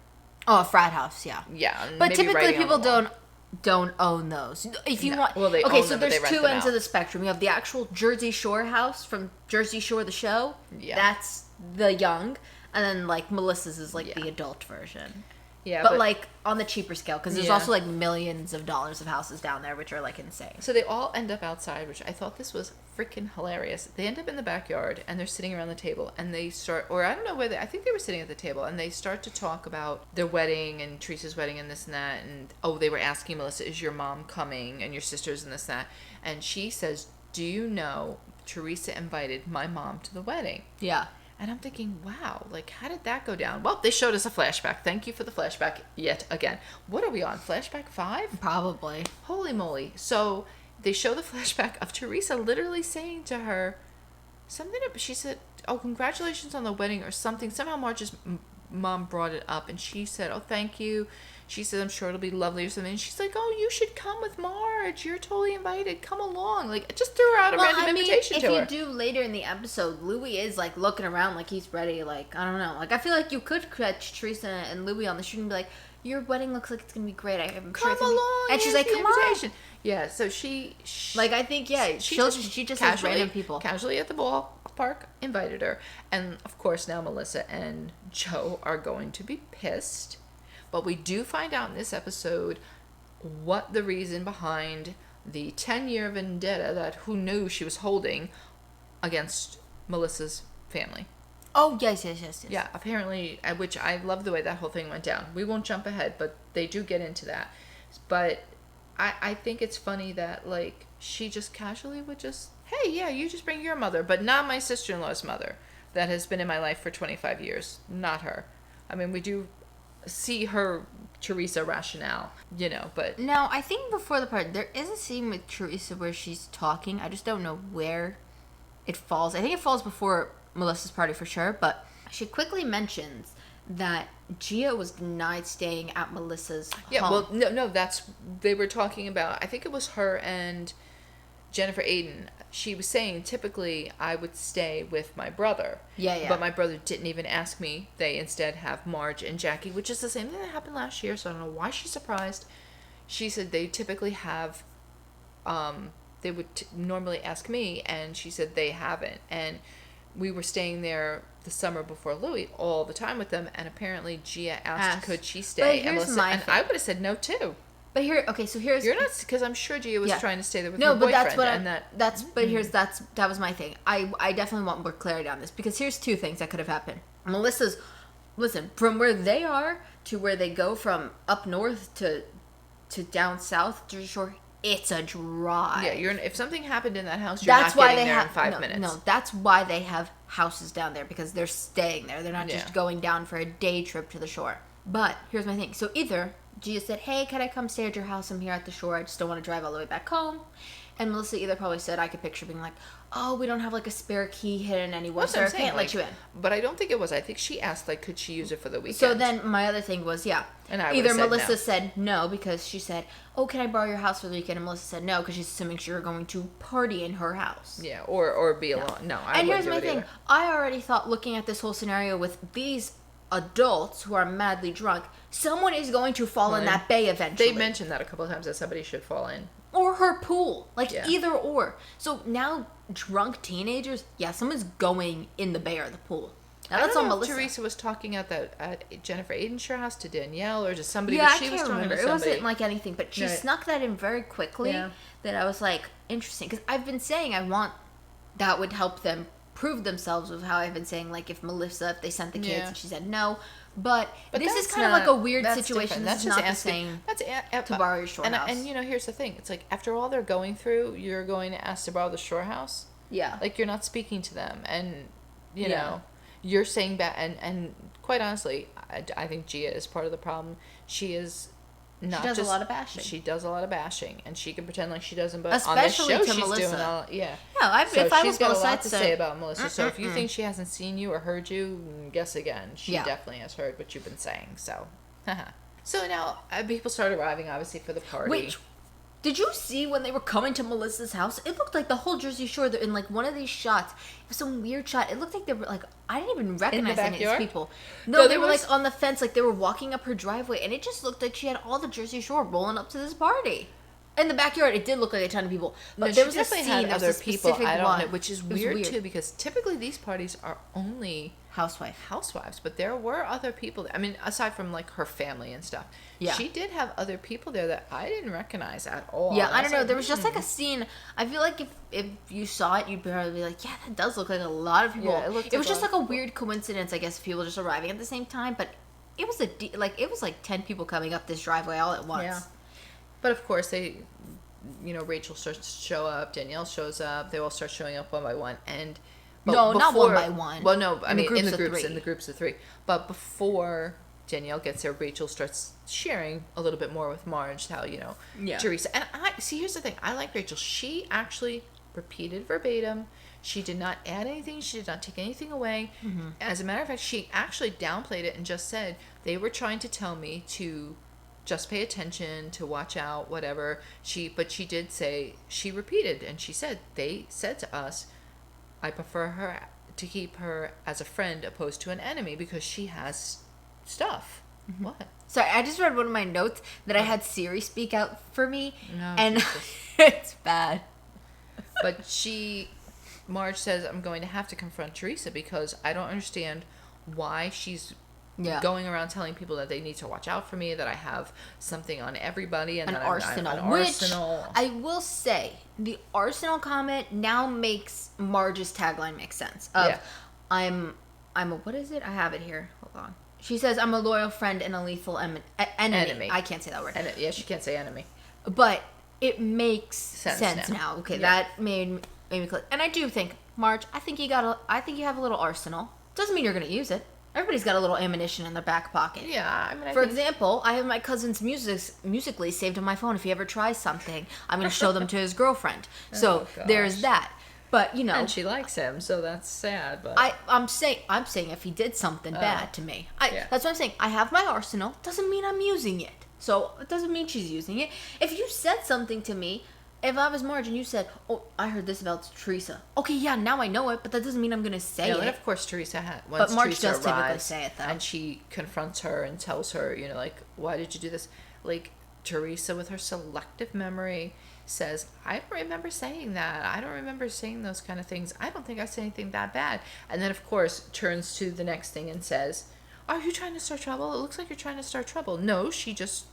Oh, a frat house, yeah. Yeah, but typically people don't own those. If you want, they okay, own so them, but there's they rent two them ends out. of the spectrum. You have the actual Jersey Shore house from Jersey Shore the show. Yeah, that's the young, and then like Melissa's is like the adult version. Yeah, but like on the cheaper scale, because there's Yeah. also like millions of dollars of houses down there, which are like insane. So they all end up outside, which I thought this was freaking hilarious. They end up in the backyard, and they're sitting around the table, and they start, or I don't know whether, I think they were sitting at the table, and they start to talk about their wedding and Teresa's wedding and this and that, and they were asking Melissa, is your mom coming, and your sisters and this and that, and she says, do you know Teresa invited my mom to the wedding? Yeah. And I'm thinking, wow, like, how did that go down? Well, they showed us a flashback. Thank you for the flashback yet again. What are we on? Flashback 5? Probably. Holy moly. So they show the flashback of Teresa literally saying to her something. She said, oh, congratulations on the wedding or something. Somehow Marge's mom brought it up, and she said, oh, thank you. She said, I'm sure it'll be lovely or something. And she's like, oh, you should come with Marge. You're totally invited. Come along. Like, just threw her out a random invitation to her. If you do later in the episode, Louis is, like, looking around like he's ready. Like, I don't know. Like, I feel like you could catch Teresa and Louis on the street and be like, your wedding looks like it's going to be great. I'm sure come along. And she's like, come on. Yeah, so she like, I think, yeah, she just has random people. Casually at the ballpark invited her. And, of course, now Melissa and Joe are going to be pissed. But we do find out in this episode what the reason behind the 10-year vendetta that who knew she was holding against Melissa's family. Oh, yes. Yeah, apparently, which I love the way that whole thing went down. We won't jump ahead, but they do get into that. But I think it's funny that, like, she just casually would just, hey, yeah, you just bring your mother, but not my sister-in-law's mother that has been in my life for 25 years. Not her. I mean, we do see her Teresa rationale, but now I think before the part there is a scene with Teresa where she's talking. I just don't know where it falls. I think it falls before Melissa's party for sure, but she quickly mentions that Gia was denied staying at Melissa's home. Well, no, they were talking about, I think it was her and Jennifer Aiden. She was saying, typically, I would stay with my brother. Yeah. But my brother didn't even ask me. They instead have Marge and Jackie, which is the same thing that happened last year, so I don't know why she's surprised. She said they typically have, they would normally ask me, and she said they haven't. And we were staying there the summer before Louis all the time with them, and apparently Gia asked could she stay. But here's my thing. I would have said no, too. But here's you're not, because I'm sure Gia was trying to stay there with her but boyfriend. that was my thing. I definitely want more clarity on this, because here's two things that could have happened. Listen, from where they are to where they go from up north to down south, Jersey Shore, it's a drive. Yeah, if something happened in that house, you're not getting there in 5 minutes. No, that's why they have houses down there, because they're staying there. They're not just going down for a day trip to the shore. But here's my thing. So either Gia said, hey, can I come stay at your house? I'm here at the shore. I just don't want to drive all the way back home. And Melissa either probably said, I could picture being like, oh, we don't have like a spare key hidden anywhere, so I can't let you in. But I don't think it was. I think she asked, like, could she use it for the weekend? So then my other thing was, and I either Melissa said no, because she said, oh, can I borrow your house for the weekend? And Melissa said no, because she's assuming you're going to party in her house. Yeah, or be alone. No, I wouldn't do it. And here's my thing. I already thought, looking at this whole scenario with these adults who are madly drunk, someone is going to fall in that bay eventually. They mentioned that a couple of times, that somebody should fall in. Or her pool. Either or. So now, drunk teenagers, someone's going in the bay or the pool. Now, that's on Melissa. Teresa was talking at Jennifer Aiden's shore house to Danielle or to somebody. Yeah, but she I can't was remember. It wasn't like anything, but she Right. snuck that in very quickly that I was like, interesting. Because I've been saying I want that would help them proved themselves with how I've been saying, like, if they sent the kids and she said no. But this is kind of like a weird situation. This is not the same to borrow your shore house. And, here's the thing. It's like, after all they're going through, you're going to ask to borrow the shore house? Yeah. Like, you're not speaking to them. And, you know, you're saying that. And quite honestly, I think Gia is part of the problem. She is not She does a lot of bashing. She does a lot of bashing. And she can pretend like she doesn't, but especially on this show, to she's Melissa. doing all... Yeah. No, so if I was she's got Melissa, a lot I'd to say about Melissa. So if you think she hasn't seen you or heard you, guess again. She definitely has heard what you've been saying. So, so now people start arriving, obviously, for the party. Wait, did you see when they were coming to Melissa's house? It looked like the whole Jersey Shore. In like one of these shots, it was some weird shot. It looked like they were like, I didn't even recognize any of these people. No, they were like on the fence, like they were walking up her driveway, and it just looked like she had all the Jersey Shore rolling up to this party. In the backyard, it did look like a ton of people. But there was a scene, there was a specific one, which is weird too, because typically these parties are only housewives, but there were other people. I mean, aside from like her family and stuff, she did have other people there that I didn't recognize at all. Yeah, I don't know. There was just like a scene. I feel like if you saw it, you'd probably be like, yeah, that does look like a lot of people. Yeah, it was just like a weird coincidence, I guess, people just arriving at the same time. But it was like 10 people coming up this driveway all at once. Yeah. But of course, Rachel starts to show up, Danielle shows up, they all start showing up one by one, and not one by one. Well, no, I mean in the groups of three. But before Danielle gets there, Rachel starts sharing a little bit more with Marge how Teresa. And here's the thing, I like Rachel. She actually repeated verbatim. She did not add anything. She did not take anything away. Mm-hmm. As a matter of fact, she actually downplayed it and just said they were trying to tell me to just pay attention, to watch out, whatever. But she did say, she repeated, and she said, they said to us, I prefer her to keep her as a friend opposed to an enemy because she has stuff. Mm-hmm. What? Sorry, I just read one of my notes that I had Siri speak out for me, no, and it's bad. But Marge says, I'm going to have to confront Teresa because I don't understand why she's going around telling people that they need to watch out for me, that I have something on everybody, and an arsenal. I will say, the arsenal comment now makes Marge's tagline make sense. I'm a, what is it? I have it here. Hold on. She says, I'm a loyal friend and a lethal enemy. I can't say that word. She can't say enemy. But it makes sense now. Okay, that made me click. And I do think, Marge, I think you have a little arsenal. Doesn't mean you're going to use it. Everybody's got a little ammunition in their back pocket. Yeah, I mean, for example, I have my cousin's musically saved on my phone. If he ever tries something, I'm going to show them to his girlfriend. So there's that. But and she likes him, so that's sad. But I'm saying if he did something bad to me, that's what I'm saying. I have my arsenal. Doesn't mean I'm using it. So it doesn't mean she's using it. If you said something to me. If I was Marge and you said, oh, I heard this about Teresa. Okay, yeah, now I know it, but that doesn't mean I'm going to say it. And of course Teresa but Marge does typically say it, though. And she confronts her and tells her, like, why did you do this? Like, Teresa, with her selective memory, says, I don't remember saying that. I don't remember saying those kind of things. I don't think I said anything that bad. And then, of course, turns to the next thing and says, are you trying to start trouble? It looks like you're trying to start trouble. No, she just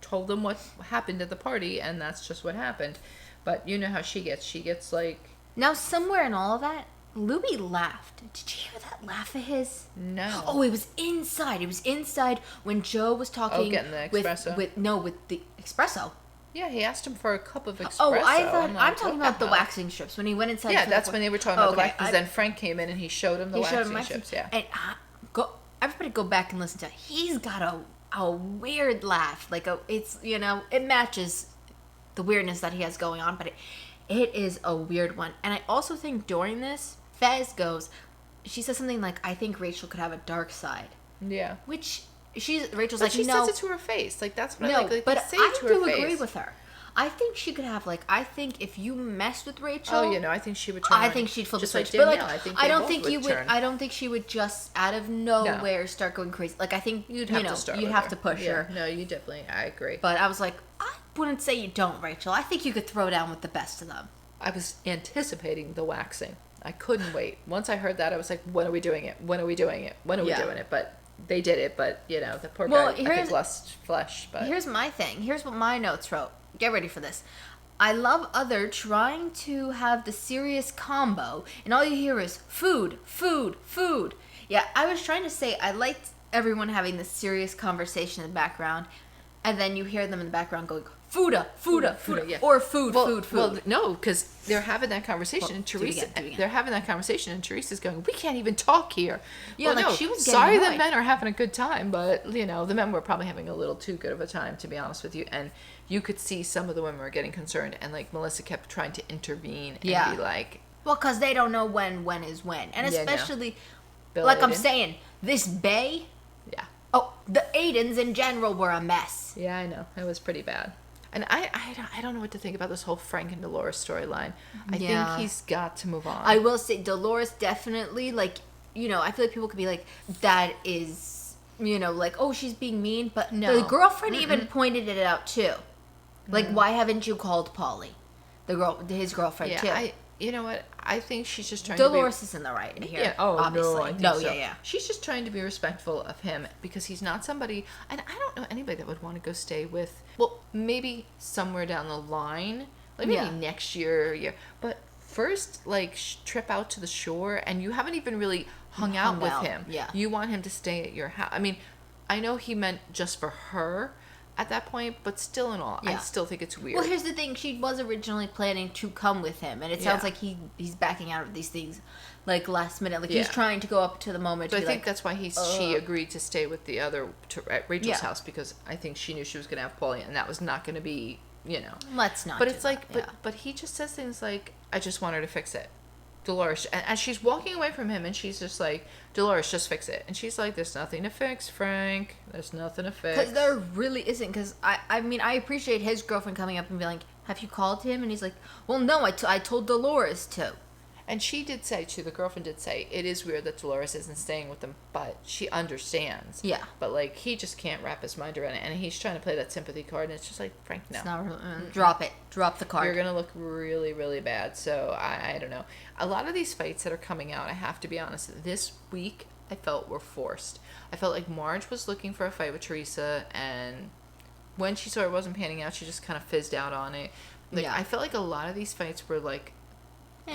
told them what happened at the party, and that's just what happened. But you know how she gets. She gets like... Now, somewhere in all of that, Louie laughed. Did you hear that laugh of his? No. Oh, it was inside. It was inside when Joe was talking... Oh, getting the espresso? With the espresso. Yeah, he asked him for a cup of espresso. Oh, I thought... I'm talking about the waxing strips. When he went inside... Yeah, that's when they were talking about the wax. Because then Frank came in and he showed him the waxing strips. Yeah. And everybody go back and listen to it. He's got a weird laugh. Like, it's, it matches the weirdness that he has going on, but it is a weird one. And I also think during this, Fez goes, she says something like, I think Rachel could have a dark side. Yeah. Which Rachel's but like, she no. says it to her face. Like, that's what no, I like. But I do agree face. with her. I think she could have, I think if you mess with Rachel... Oh, I think she would turn I think she'd flip the switch. Like but, I don't think she would just out of nowhere start going crazy. Like, I think, you'd have to push her. No, you definitely, I agree. But I was like, I wouldn't say you don't, Rachel. I think you could throw down with the best of them. I was anticipating the waxing. I couldn't wait. Once I heard that, I was like, when are we doing it? When are we doing it? When are we doing it? But they did it, but, the poor guy, I think, lost flesh. But here's my thing. Here's what my notes wrote. Get ready for this. I love other trying to have the serious combo, and all you hear is food, food, food. Yeah, I was trying to say I liked everyone having this serious conversation in the background, and then you hear them in the background going, Fuda, Fuda, Fuda, yeah. or food, food, food. Well, no, because they're having that conversation, and Teresa, do it again. they're having that conversation, and Teresa's going, we can't even talk here. Yeah, well, like no, she was getting sorry annoyed. the men are having a good time, but, you know, the men were probably having a little too good of a time, to be honest with you, and you could see some of the women were getting concerned, and, like, Melissa kept trying to intervene and be like... Well, because they don't know when is when. And especially, Bill like Aiden. I'm saying, this Bay... Yeah. Oh, the Aidens in general were a mess. Yeah, I know. It was pretty bad. And I don't know what to think about this whole Frank and Dolores storyline. I think he's got to move on. I will say Dolores definitely, like, you know, I feel like people could be like, that is, you know, like, oh, she's being mean. But No. the girlfriend even pointed it out, too. Like, why haven't you called Polly? His girlfriend, too. You know what? I think she's just trying Dolores is in the right here. Yeah. Oh, obviously. no, I think no, so. yeah. She's just trying to be respectful of him because he's not somebody, and I don't know anybody that would want to go stay with, well, maybe somewhere down the line, like maybe next year, but first, like, trip out to the shore, and you haven't even really hung out with him. Yeah. You want him to stay at your house. I mean, I know he meant just for her at that point, but still in all, I still think it's weird. Well, here's the thing. She was originally planning to come with him, and it sounds like he's backing out of these things, like, last minute. Like, he's trying to go up to the moment So to I be think that's why she agreed to stay with the other, at Rachel's house, because I think she knew she was going to have Paulie, and that was not going to be, you know. Let's not But do it's like, that. but he just says things like, I just want her to fix it. Dolores, and as she's walking away from him, and she's just like, Dolores, just fix it. And she's like, there's nothing to fix, Frank. There's nothing to fix. Because there really isn't. Because I mean, I appreciate his girlfriend coming up and being like, have you called him? And he's like, well, no, I told Dolores to. And she did say, too, the girlfriend did say, it is weird that Dolores isn't staying with them, but she understands. Yeah. But, like, he just can't wrap his mind around it. And he's trying to play that sympathy card, and it's just like, Frank, no. It's not drop it. Drop the card. You're going to look really, really bad. So, I don't know. A lot of these fights that are coming out, I have to be honest, this week, I felt were forced. I felt like Marge was looking for a fight with Teresa, and when she saw it wasn't panning out, she just kind of fizzed out on it. Like, I felt like a lot of these fights were like,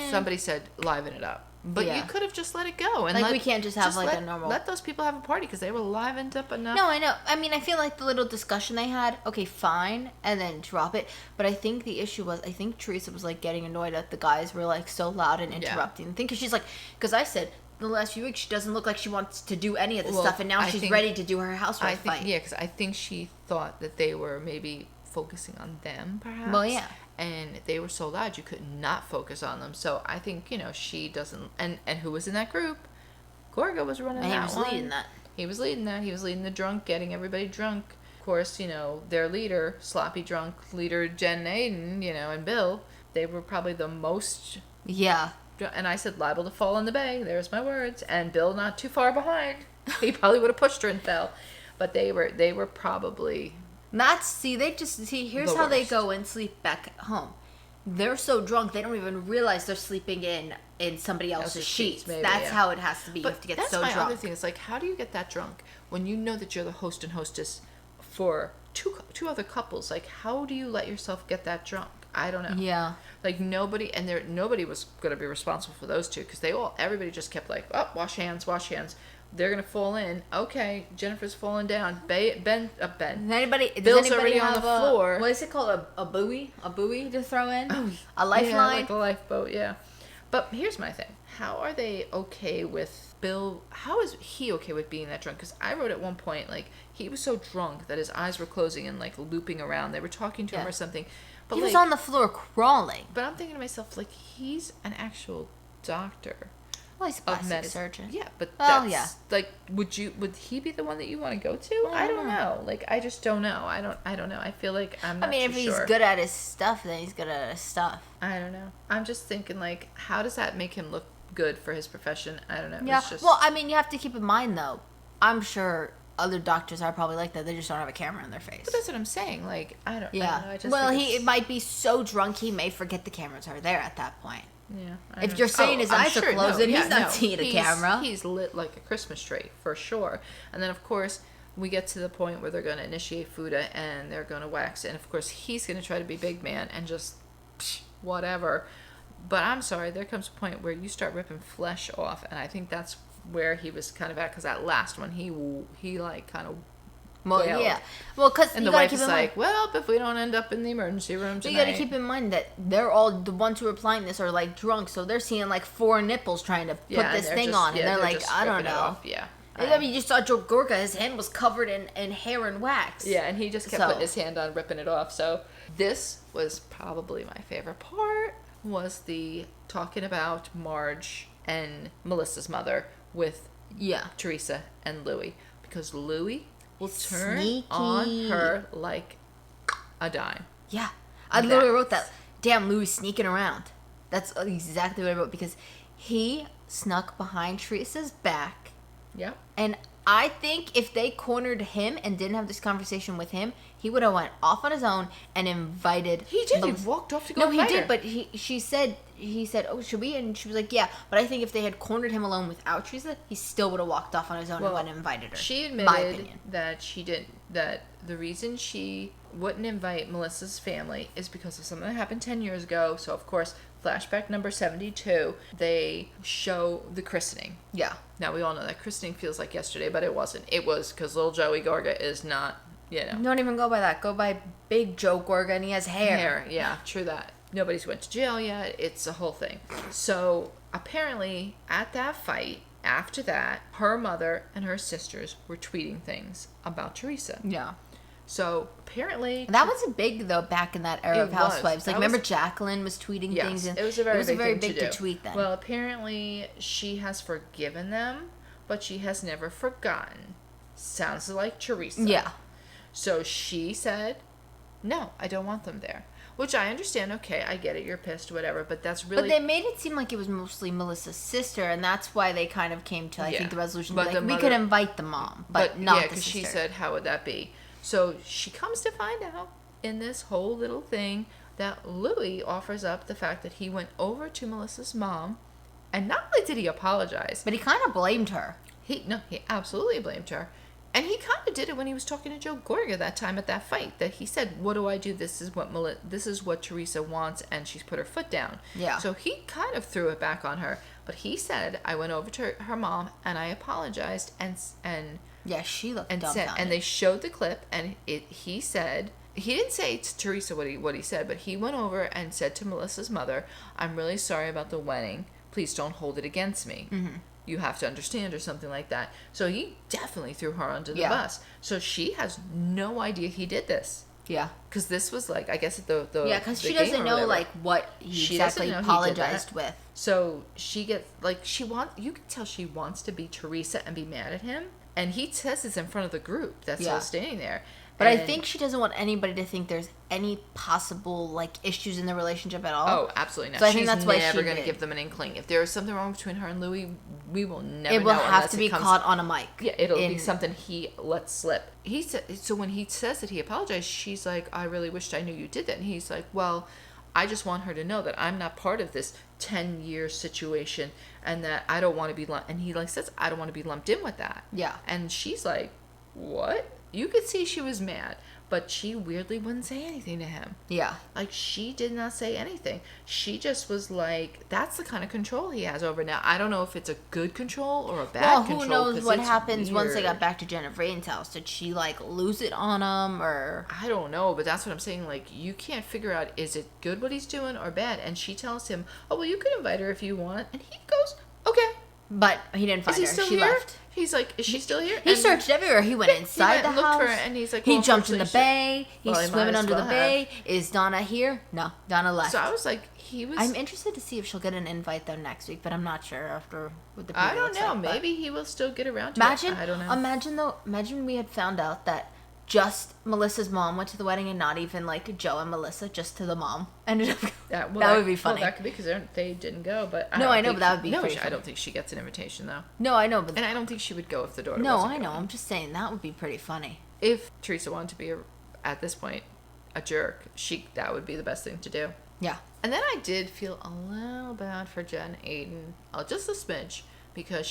somebody said, liven it up. But you could have just let it go. And like, we can't just have, a normal... Let those people have a party, because they were livened up enough. No, I know. I mean, I feel like the little discussion they had, okay, fine, and then drop it. But I think the issue was, I think Teresa was, like, getting annoyed that the guys were, like, so loud and interrupting. I think because she's like... Because I said, the last few weeks, she doesn't look like she wants to do any of this stuff, and now she's ready to do her housewife fight. Yeah, because I think she thought that they were maybe focusing on them, perhaps. Well, yeah. And they were so loud, you could not focus on them. So I think, you know, she doesn't... And who was in that group? Gorga was running that one. Leading that. He was leading that. He was leading the drunk, getting everybody drunk. Of course, you know, their leader, sloppy drunk leader Jen and Aiden, you know, and Bill, they were probably the most... Yeah. And I said, liable to fall in the bay. There's my words. And Bill not too far behind. He probably would have pushed her and fell. But they were probably... Here's how they go and sleep back at home. They're so drunk they don't even realize they're sleeping in somebody else's sheets. Maybe, that's how it has to be. But you have to get so that's drunk. my other thing. Is like, how do you get that drunk when you know that you're the host and hostess for two other couples? Like, how do you let yourself get that drunk? I don't know. Yeah. Like, nobody was going to be responsible for those two, because everybody just kept like, oh, wash hands. They're going to fall in. Okay, Jennifer's falling down. Bill's already on the floor. What is it called? A buoy? A buoy to throw in? Oh, a lifeline? Yeah, like a lifeboat, yeah. But here's my thing. How are they okay with Bill? How is he okay with being that drunk? Because I wrote at one point, like, he was so drunk that his eyes were closing and, like, looping around. They were talking to him or something. But he was on the floor crawling. But I'm thinking to myself, like, he's an actual doctor. Well, he's a plastic surgeon. Yeah, but like, would he be the one that you want to go to? I don't know. Like, I just don't know. I don't know. I feel like I'm not if he's good at his stuff, then he's good at his stuff. I don't know. I'm just thinking, like, how does that make him look good for his profession? I don't know. Yeah. Well, I mean, you have to keep in mind, though, I'm sure other doctors are probably like that. They just don't have a camera in their face. But that's what I'm saying. Like, I don't know. He might be so drunk he may forget the cameras are there at that point. Yeah. If you're saying his eyes are closed, then he's not seeing a camera. He's lit like a Christmas tree, for sure. And then, of course, we get to the point where they're going to initiate Fuda and they're going to wax. And, of course, he's going to try to be big man and just whatever. But I'm sorry, there comes a point where you start ripping flesh off, and I think that's where he was kind of at, because that last one, he like kind of well, yeah. Well, because and the wife is like, well, if we don't end up in the emergency room tonight. You got to keep in mind that they're all, the ones who are applying this are like drunk, so they're seeing like 4 nipples trying to put this thing on, and they're like, I don't know. Yeah. I mean, you just saw Joe Gorga, his hand was covered in hair and wax. Yeah, and he just kept putting his hand on, ripping it off. So this was probably my favorite part, was the talking about Marge and Melissa's mother with Teresa and Louis. Because Louis will turn on her like a dime. Yeah. I literally wrote that. Damn, Louis sneaking around. That's exactly what I wrote, because he snuck behind Teresa's back. Yeah. And I think if they cornered him and didn't have this conversation with him, he would have went off on his own and invited. He did. He walked off to go. No, he did. But he said, "Oh, should we?" And she was like, "Yeah." But I think if they had cornered him alone without Teresa, he still would have walked off on his own and went and invited her. She admitted that she didn't. That the reason she wouldn't invite Melissa's family is because of something that happened 10 years ago. So of course, flashback number 72, they show the christening. Yeah. Now we all know that christening feels like yesterday, but it wasn't. It was, because little Joey Gorga is not, you know. Don't even go by that. Go by Big Joe Gorga, and he has hair. Yeah, true that. Nobody's went to jail yet. It's a whole thing. So apparently at that fight, after that, her mother and her sisters were tweeting things about Teresa. Yeah. So apparently that was big though back in that era of Housewives. Like, remember Jacqueline was tweeting things, and it was a very big to tweet then. Well, apparently she has forgiven them, but she has never forgotten. Sounds like Teresa. Yeah. So she said, "No, I don't want them there." Which I understand. Okay, I get it. You're pissed, whatever. But that's really. But they made it seem like it was mostly Melissa's sister, and that's why they kind of came to, I think, the resolution. But like, we could invite the mom, but not the sister. Because she said, "How would that be?" So she comes to find out in this whole little thing that Louis offers up the fact that he went over to Melissa's mom, and not only did he apologize, but he kind of blamed her. He absolutely blamed her. And he kind of did it when he was talking to Joe Gorga that time at that fight. That he said, "What do I do? This is what Teresa wants," and she's put her foot down. Yeah. So he kind of threw it back on her. But he said, "I went over to her mom and I apologized," and yeah, she looked dumbfounded. And they showed the clip, and he said, he didn't say to Teresa what he said, but he went over and said to Melissa's mother, "I'm really sorry about the wedding. Please don't hold it against me. Mm-hmm. You have to understand," or something like that. So he definitely threw her under the bus. So she has no idea he did this. Yeah. Because this was like, I guess the yeah, because she doesn't know like what he exactly apologized with. So she gets like, you can tell she wants to be Teresa and be mad at him. And he says this in front of the group that's all standing there. But I think she doesn't want anybody to think there's any possible like issues in the relationship at all. Oh, absolutely not. So I think that's why she's never going to give them an inkling. If there is something wrong between her and Louis, we will never know. It will have to be caught on a mic. Yeah, it'll be something he lets slip. He said, so when he says that he apologized, she's like, "I really wished I knew you did that." And he's like, "Well, I just want her to know that I'm not part of this 10-year situation, and that I don't want to be lumped." And he like says, "I don't want to be lumped in with that." Yeah. And she's like, "What?" You could see she was mad, but she weirdly wouldn't say anything to him. Yeah. Like, she did not say anything. She just was like, that's the kind of control he has over now. I don't know if it's a good control or a bad control. Well, who knows what happens once they got back to Jenna Vrain's house. Did she, like, lose it on him, or... I don't know, but that's what I'm saying. Like, you can't figure out, is it good what he's doing or bad? And she tells him, "Oh, well, you could invite her if you want." And he goes, "Okay." But he didn't find her. She left. He's like, "Is she still here?" He searched everywhere. He went inside the house. For her, and he's like, he jumped in the bay. He's swimming under the bay. Is Donna here? No, Donna left. So I was like, I'm interested to see if she'll get an invite though next week, but I'm not sure after what the. I don't know. Maybe he will still get around to it. I don't know. Imagine we had found out that just Melissa's mom went to the wedding and not even like Joe and Melissa, just to the mom. Ended up. That would be funny. Well, that could be because they didn't go, but I know, but that would be. No, I don't think she gets an invitation though. No, I know, but and I don't think she would go if the daughter. No, wasn't I know. going. I'm just saying that would be pretty funny. If Teresa wanted to be at this point a jerk, that would be the best thing to do. Yeah. And then I did feel a little bad for Jen Aiden, just a smidge, because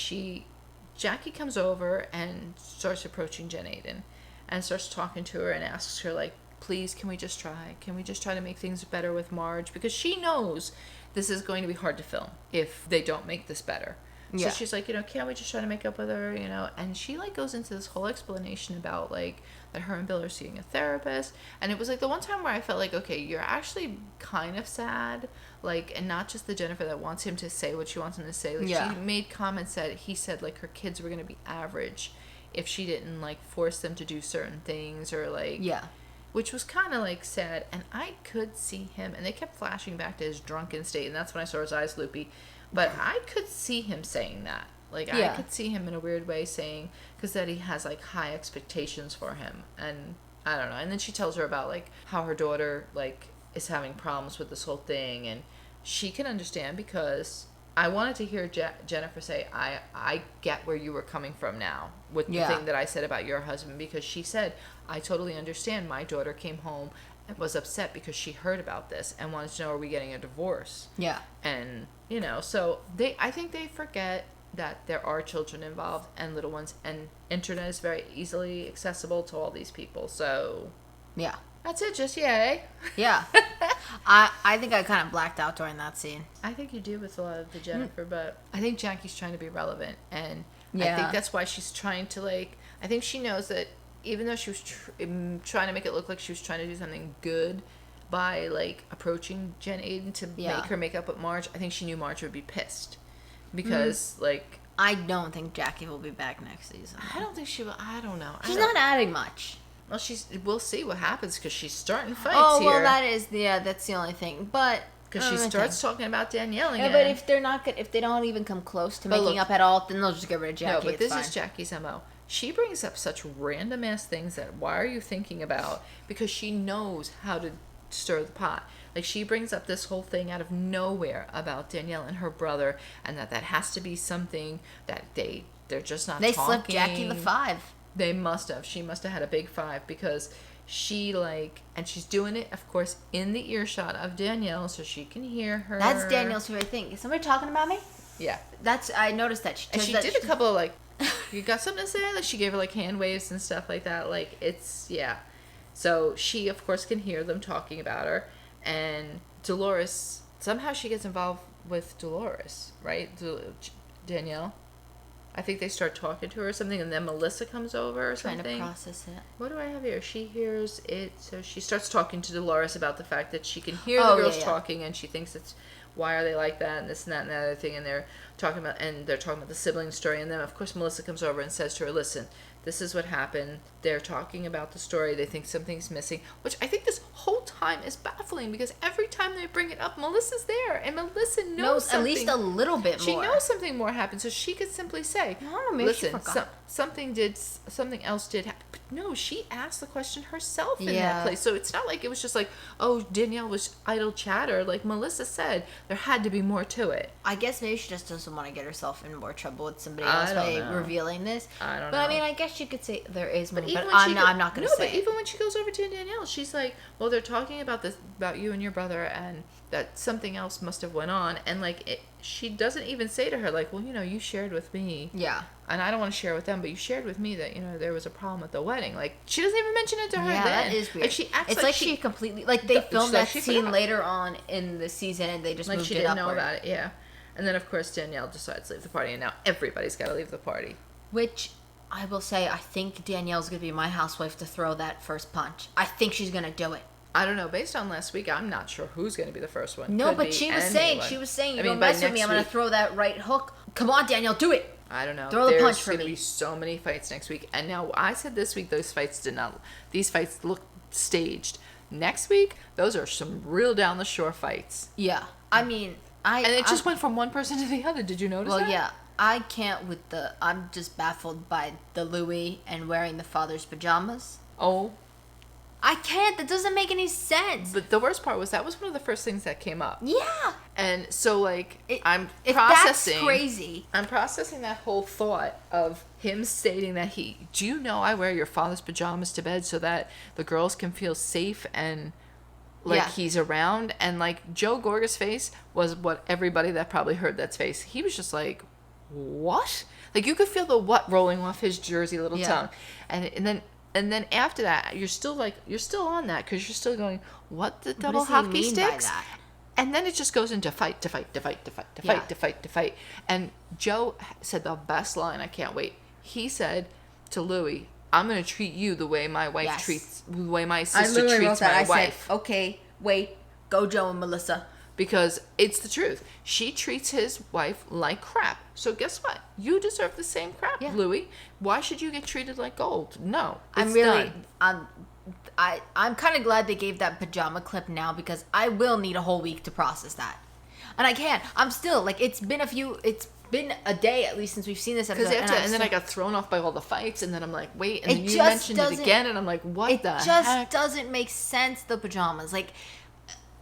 Jackie comes over and starts approaching Jen Aiden and starts talking to her and asks her, like, please, can we just try? Can we just try to make things better with Marge? Because she knows this is going to be hard to film if they don't make this better. So she's like, can't we just try to make up with her, And she, like, goes into this whole explanation about, like, that her and Bill are seeing a therapist. And it was, like, the one time where I felt like, okay, you're actually kind of sad. Like, and not just the Jennifer that wants him to say what she wants him to say. Like, she made comments that he said, like, her kids were going to be average if she didn't, like, force them to do certain things or, like... Yeah. Which was kind of, like, sad. And I could see him. And they kept flashing back to his drunken state. And that's when I saw his eyes loopy. But I could see him saying that. Like, I could see him in a weird way saying, because that he has, like, high expectations for him. And I don't know. And then she tells her about, like, how her daughter, like, is having problems with this whole thing. And she can understand because I wanted to hear Jennifer say, I get where you were coming from now with the thing that I said about your husband. Because she said, I totally understand. My daughter came home and was upset because she heard about this and wanted to know, are we getting a divorce? Yeah. And... so I think they forget that there are children involved and little ones, and internet is very easily accessible to all these people. So, yeah, that's it. Just yay. Yeah. I think I kind of blacked out during that scene. I think you do with a lot of the Jennifer, but I think Jackie's trying to be relevant, and I think that's why she's trying to, like, I think she knows that even though she was trying to make it look like she was trying to do something good by, like, approaching Jen Aiden to make her make up with Marge, I think she knew Marge would be pissed. Because, like... I don't think Jackie will be back next season. I don't think she will. I don't know. She's not adding much. Well, we'll see what happens, because she's starting fights here. Oh, well, that's the only thing. But... Because she starts talking about Danielle again. Yeah, but if they don't even come close to making up at all, then they'll just get rid of Jackie. No, but this is Jackie's MO. She brings up such random-ass things that, why are you thinking about? Because she knows how to stir the pot. Like, she brings up this whole thing out of nowhere about Danielle and her brother, and that has to be something that they're just not talking. They slipped Jackie the 5. They must have. She must have had a big 5, because she, like, and she's doing it, of course, in the earshot of Danielle, so she can hear her. That's Danielle's favorite thing. Is somebody talking about me? Yeah. I noticed that. She did a couple of, like, you got something to say? Like, she gave her, like, hand waves and stuff like that. Like, it's, yeah. So she, of course, can hear them talking about her. And Dolores, somehow she gets involved with Dolores, right? Danielle. I think they start talking to her or something, and then Melissa comes over or something. Trying to process it. What do I have here? She hears it, so she starts talking to Dolores about the fact that she can hear the girls talking, and she thinks it's, why are they like that, and this and that and the other thing, and they're talking about the sibling story, and then, of course, Melissa comes over and says to her, listen, this is what happened. They're talking about the story. They think something's missing, which I think this whole time is baffling, because every time they bring it up, Melissa's there, and Melissa knows something. At least a little bit more. She knows something more happened, so she could simply say, listen, something else did happen. But no, she asked the question herself in that place. So it's not like it was just like, oh, Danielle was idle chatter. Like Melissa said, there had to be more to it. I guess maybe she just doesn't want to get herself in more trouble with somebody else by revealing this. I don't know. But I mean, I guess you could say there is more, but I'm not going to say. No, but even when she goes over to Danielle, she's like, well, they're talking about this, about you and your brother, and that something else must have went on. And, like, she doesn't even say to her, like, well, you shared with me. Yeah. And I don't want to share with them, but you shared with me that, there was a problem at the wedding. Like, she doesn't even mention it to her then. Yeah, that is weird. Like, she acts it's like she completely, like, they filmed that scene later on in the season, and they just moved it upward. Like, she didn't know about it, yeah. And then, of course, Danielle decides to leave the party, and now everybody's got to leave the party. Which, I will say, I think Danielle's going to be my housewife to throw that first punch. I think she's going to do it. I don't know. Based on last week, I'm not sure who's going to be the first one. No, but she was saying, you don't mess with me, I'm going to throw that right hook. Come on, Danielle, do it. I don't know. Throw the punch for me. There's going to be so many fights next week. And now, I said this week, these fights look staged. Next week, those are some real down-the-shore fights. Yeah. I mean, and it just went from one person to the other. Did you notice that? Well, yeah. I can't I'm just baffled by the Louis and wearing the father's pajamas. Oh. I can't. That doesn't make any sense. But the worst part was that was one of the first things that came up. Yeah. And so, like, I'm processing. That's crazy. I'm processing that whole thought of him stating that do you know I wear your father's pajamas to bed so that the girls can feel safe and like he's around? And, like, Joe Gorga's face was what everybody that probably heard that's face. He was just like, what? Like, you could feel the what rolling off his jersey little tongue. And then And then after that, you're still on that because you're still going, what the double hockey sticks? And then it just goes into fight. And Joe said the best line. I can't wait. He said to Louis, I'm going to treat you the way my wife the way my sister treats my wife. I said, okay, wait, go Joe and Melissa. Because it's the truth. She treats his wife like crap. So guess what? You deserve the same crap, Louis. Why should you get treated like gold? No. I'm kind of glad they gave that pajama clip now because I will need a whole week to process that. And I can't. I'm still, like, it's been a day at least since we've seen this episode. And then I got thrown off by all the fights, and then I'm like, wait, and then you mentioned it again, and I'm like, what the heck? It just doesn't make sense, the pajamas. Like,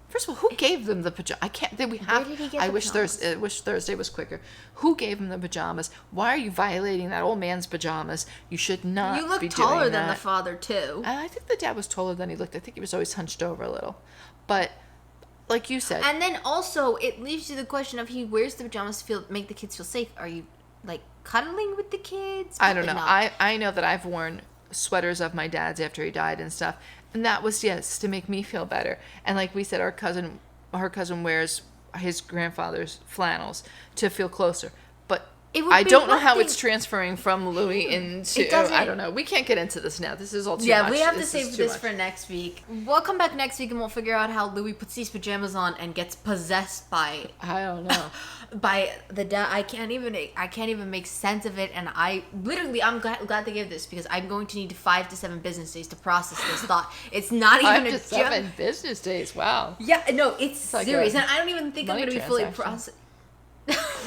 first of all, who gave them the pajamas? I can't. Where did he get I wish Thursday was quicker. Who gave him the pajamas? Why are you violating that old man's pajamas? You should not. You look taller than the father too. I think the dad was taller than he looked. I think he was always hunched over a little, but like you said. And then also, it leaves you the question of he wears the pajamas to make the kids feel safe. Are you like cuddling with the kids? I don't know. I know that I've worn sweaters of my dad's after he died and stuff. And that was, to make me feel better. And like we said, her cousin wears his grandfather's flannels to feel closer. But I don't know how it's transferring from Louis into, I don't know. We can't get into this now. This is all too much. Yeah, we have to save this for next week. We'll come back next week and we'll figure out how Louis puts these pajamas on and gets possessed by... I don't know. by the dad. I can't even make sense of it. And I'm glad they gave this because I'm going to need 5 to 7 business days to process this thought. It's not even 5 to 7 business days. Wow. Yeah, no, it's serious. And I don't even think I'm going to be fully processed.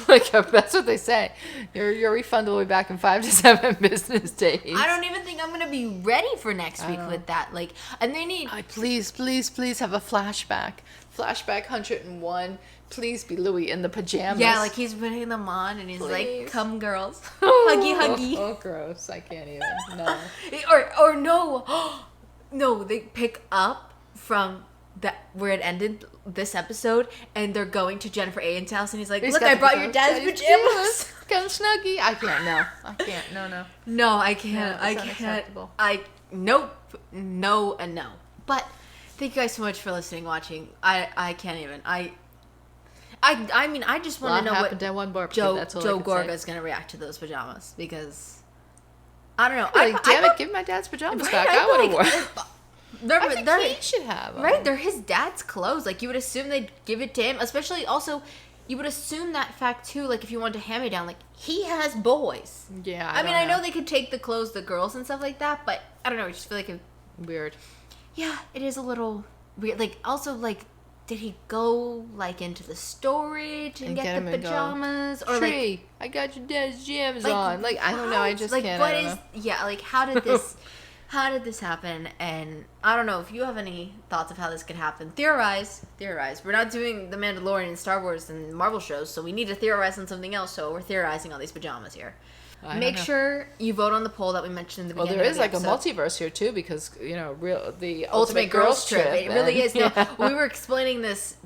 Like, that's what they say. Your refund will be back in 5 to 7 business days. I don't even think I'm going to be ready for next week with that. Like, and they need... Please have a flashback. Flashback 101. Please be Louis in the pajamas. Yeah, like he's putting them on and he's like, come girls. Huggy. Oh, gross. I can't even. No. Or no. No, they pick up from where it ended this episode and they're going to Jennifer Aniston's house and he's like, look, I brought your dad's pajamas. Come snuggie. I can't. No. No, I can't. No, I can't. Nope. No and no. But thank you guys so much for listening, watching. I can't even. I mean, I just want to know what Joe Gorga's going to react to those pajamas because I don't know. Damn it, give my dad's pajamas back. I would have worn. I think he should have them. Right, they're his dad's clothes. Like, you would assume they'd give it to him. Especially, also, you would assume that fact, too, like, if you wanted to hand-me-down. Like, he has boys. Yeah, I know they could take the clothes, the girls and stuff like that, but I don't know. I just feel like weird. Yeah, it is a little weird. Like, also, like, did he go, like, into the storage and get the pajamas? Or, like, I got your dad's pajamas on. Like, I don't know. I just can't. Like, how did this... How did this happen? And I don't know if you have any thoughts of how this could happen. Theorize. We're not doing The Mandalorian and Star Wars and Marvel shows, so we need to theorize on something else. So we're theorizing on these pajamas here. Make sure you vote on the poll that we mentioned in the beginning. Well, there is like a multiverse here too, because the Ultimate Girls Trip. It really is. No, we were explaining this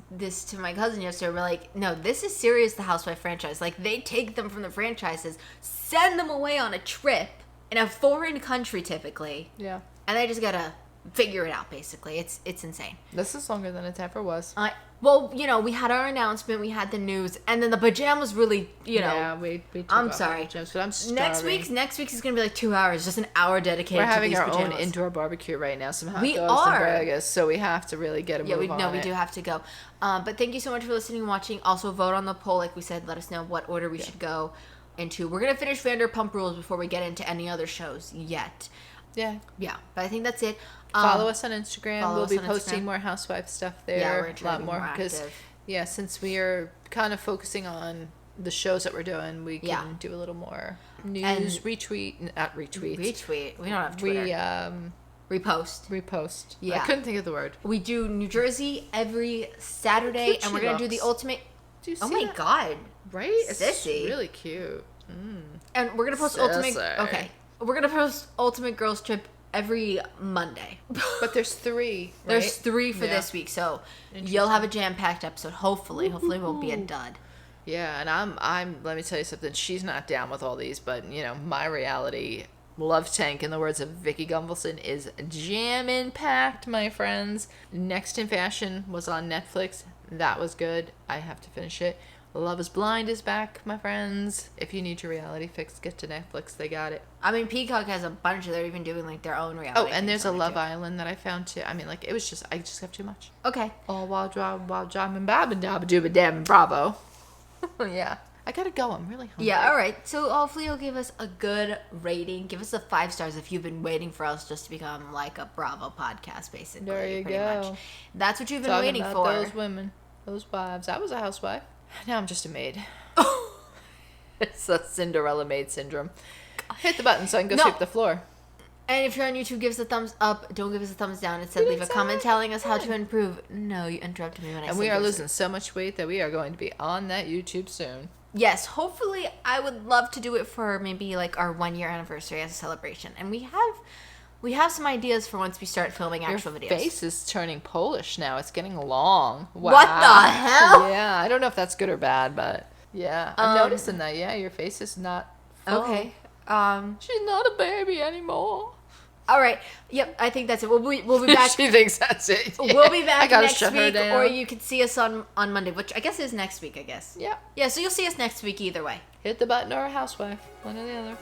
to my cousin yesterday. We're like, no, this is serious. The Housewife franchise. Like, they take them from the franchises, send them away on a trip. In a foreign country, typically. Yeah. And they just gotta figure it out, basically. It's insane. This is longer than it ever was. Well, we had our announcement, we had the news, and then the pajamas really, Yeah, we I'm sorry. Pajamas, but I'm starving. Next week's is gonna be like 2 hours, just an hour dedicated to these pajamas. We're having our own indoor barbecue right now. Somehow we goes are. in Vegas, so we have to really get a move on we do have to go. But thank you so much for listening and watching. Also, vote on the poll, like we said. Let us know what order we should go into. We're gonna finish Vanderpump Rules before we get into any other shows yet. Yeah, but I think that's it. Follow us on Instagram. We'll be posting more Housewife stuff there. Yeah, we're trying a lot more because since we are kind of focusing on the shows that we're doing, we can do a little more news, not retweet. We don't have Twitter. Repost. Yeah, I couldn't think of the word. We do New Jersey every Saturday, and we're gonna do the ultimate. Oh my god. Right? Sissy. It's really cute. And we're going to post We're going to post Ultimate Girls Trip every Monday. But there's 3, right? There's 3 for this week, so you'll have a jam-packed episode, hopefully. Hopefully it won't be a dud. Yeah, and I'm let me tell you something. She's not down with all these, but, my reality Love tank, in the words of Vicky Gunvalson, is jam packed, my friends. Next in Fashion was on Netflix. That was good. I have to finish it. Love is Blind is back, my friends. If you need your reality fix, get to Netflix. They got it. I mean, Peacock has a bunch of, they're even doing like their own reality. Oh, and there's a Love Island that I found too. I mean, like, it was just, I just have too much. Okay. All while driving bob and dabba dooba dab and bravo. Yeah. I gotta go. I'm really hungry. Yeah, all right. So hopefully you'll give us a good rating. Give us a 5 stars if you've been waiting for us just to become like a Bravo podcast, basically. There you pretty go. much. That's what you've been Talking waiting about for. those women, those wives. I was a housewife. Now I'm just a maid. It's a Cinderella maid syndrome. Hit the button so I can go sweep the floor. And if you're on YouTube, give us a thumbs up. Don't give us a thumbs down. It said leave a comment telling us how to improve. No, you interrupted me when I said. And we are losing so much weight that we are going to be on that YouTube soon. Yes, hopefully I would love to do it for maybe like our 1-year anniversary as a celebration. And we have some ideas for once we start filming actual videos. Your face is turning Polish now. It's getting long. Wow. What the hell? Yeah, I don't know if that's good or bad, but yeah, I'm noticing that. Yeah, your face is not full. Okay. She's not a baby anymore. All right. Yep, I think that's it. We'll be back. She thinks that's it. Yeah. We'll be back next shut her week, down. or you can see us on Monday, which I guess is next week, I guess. Yeah. Yeah, so you'll see us next week either way. Hit the button or a housewife. One or the other.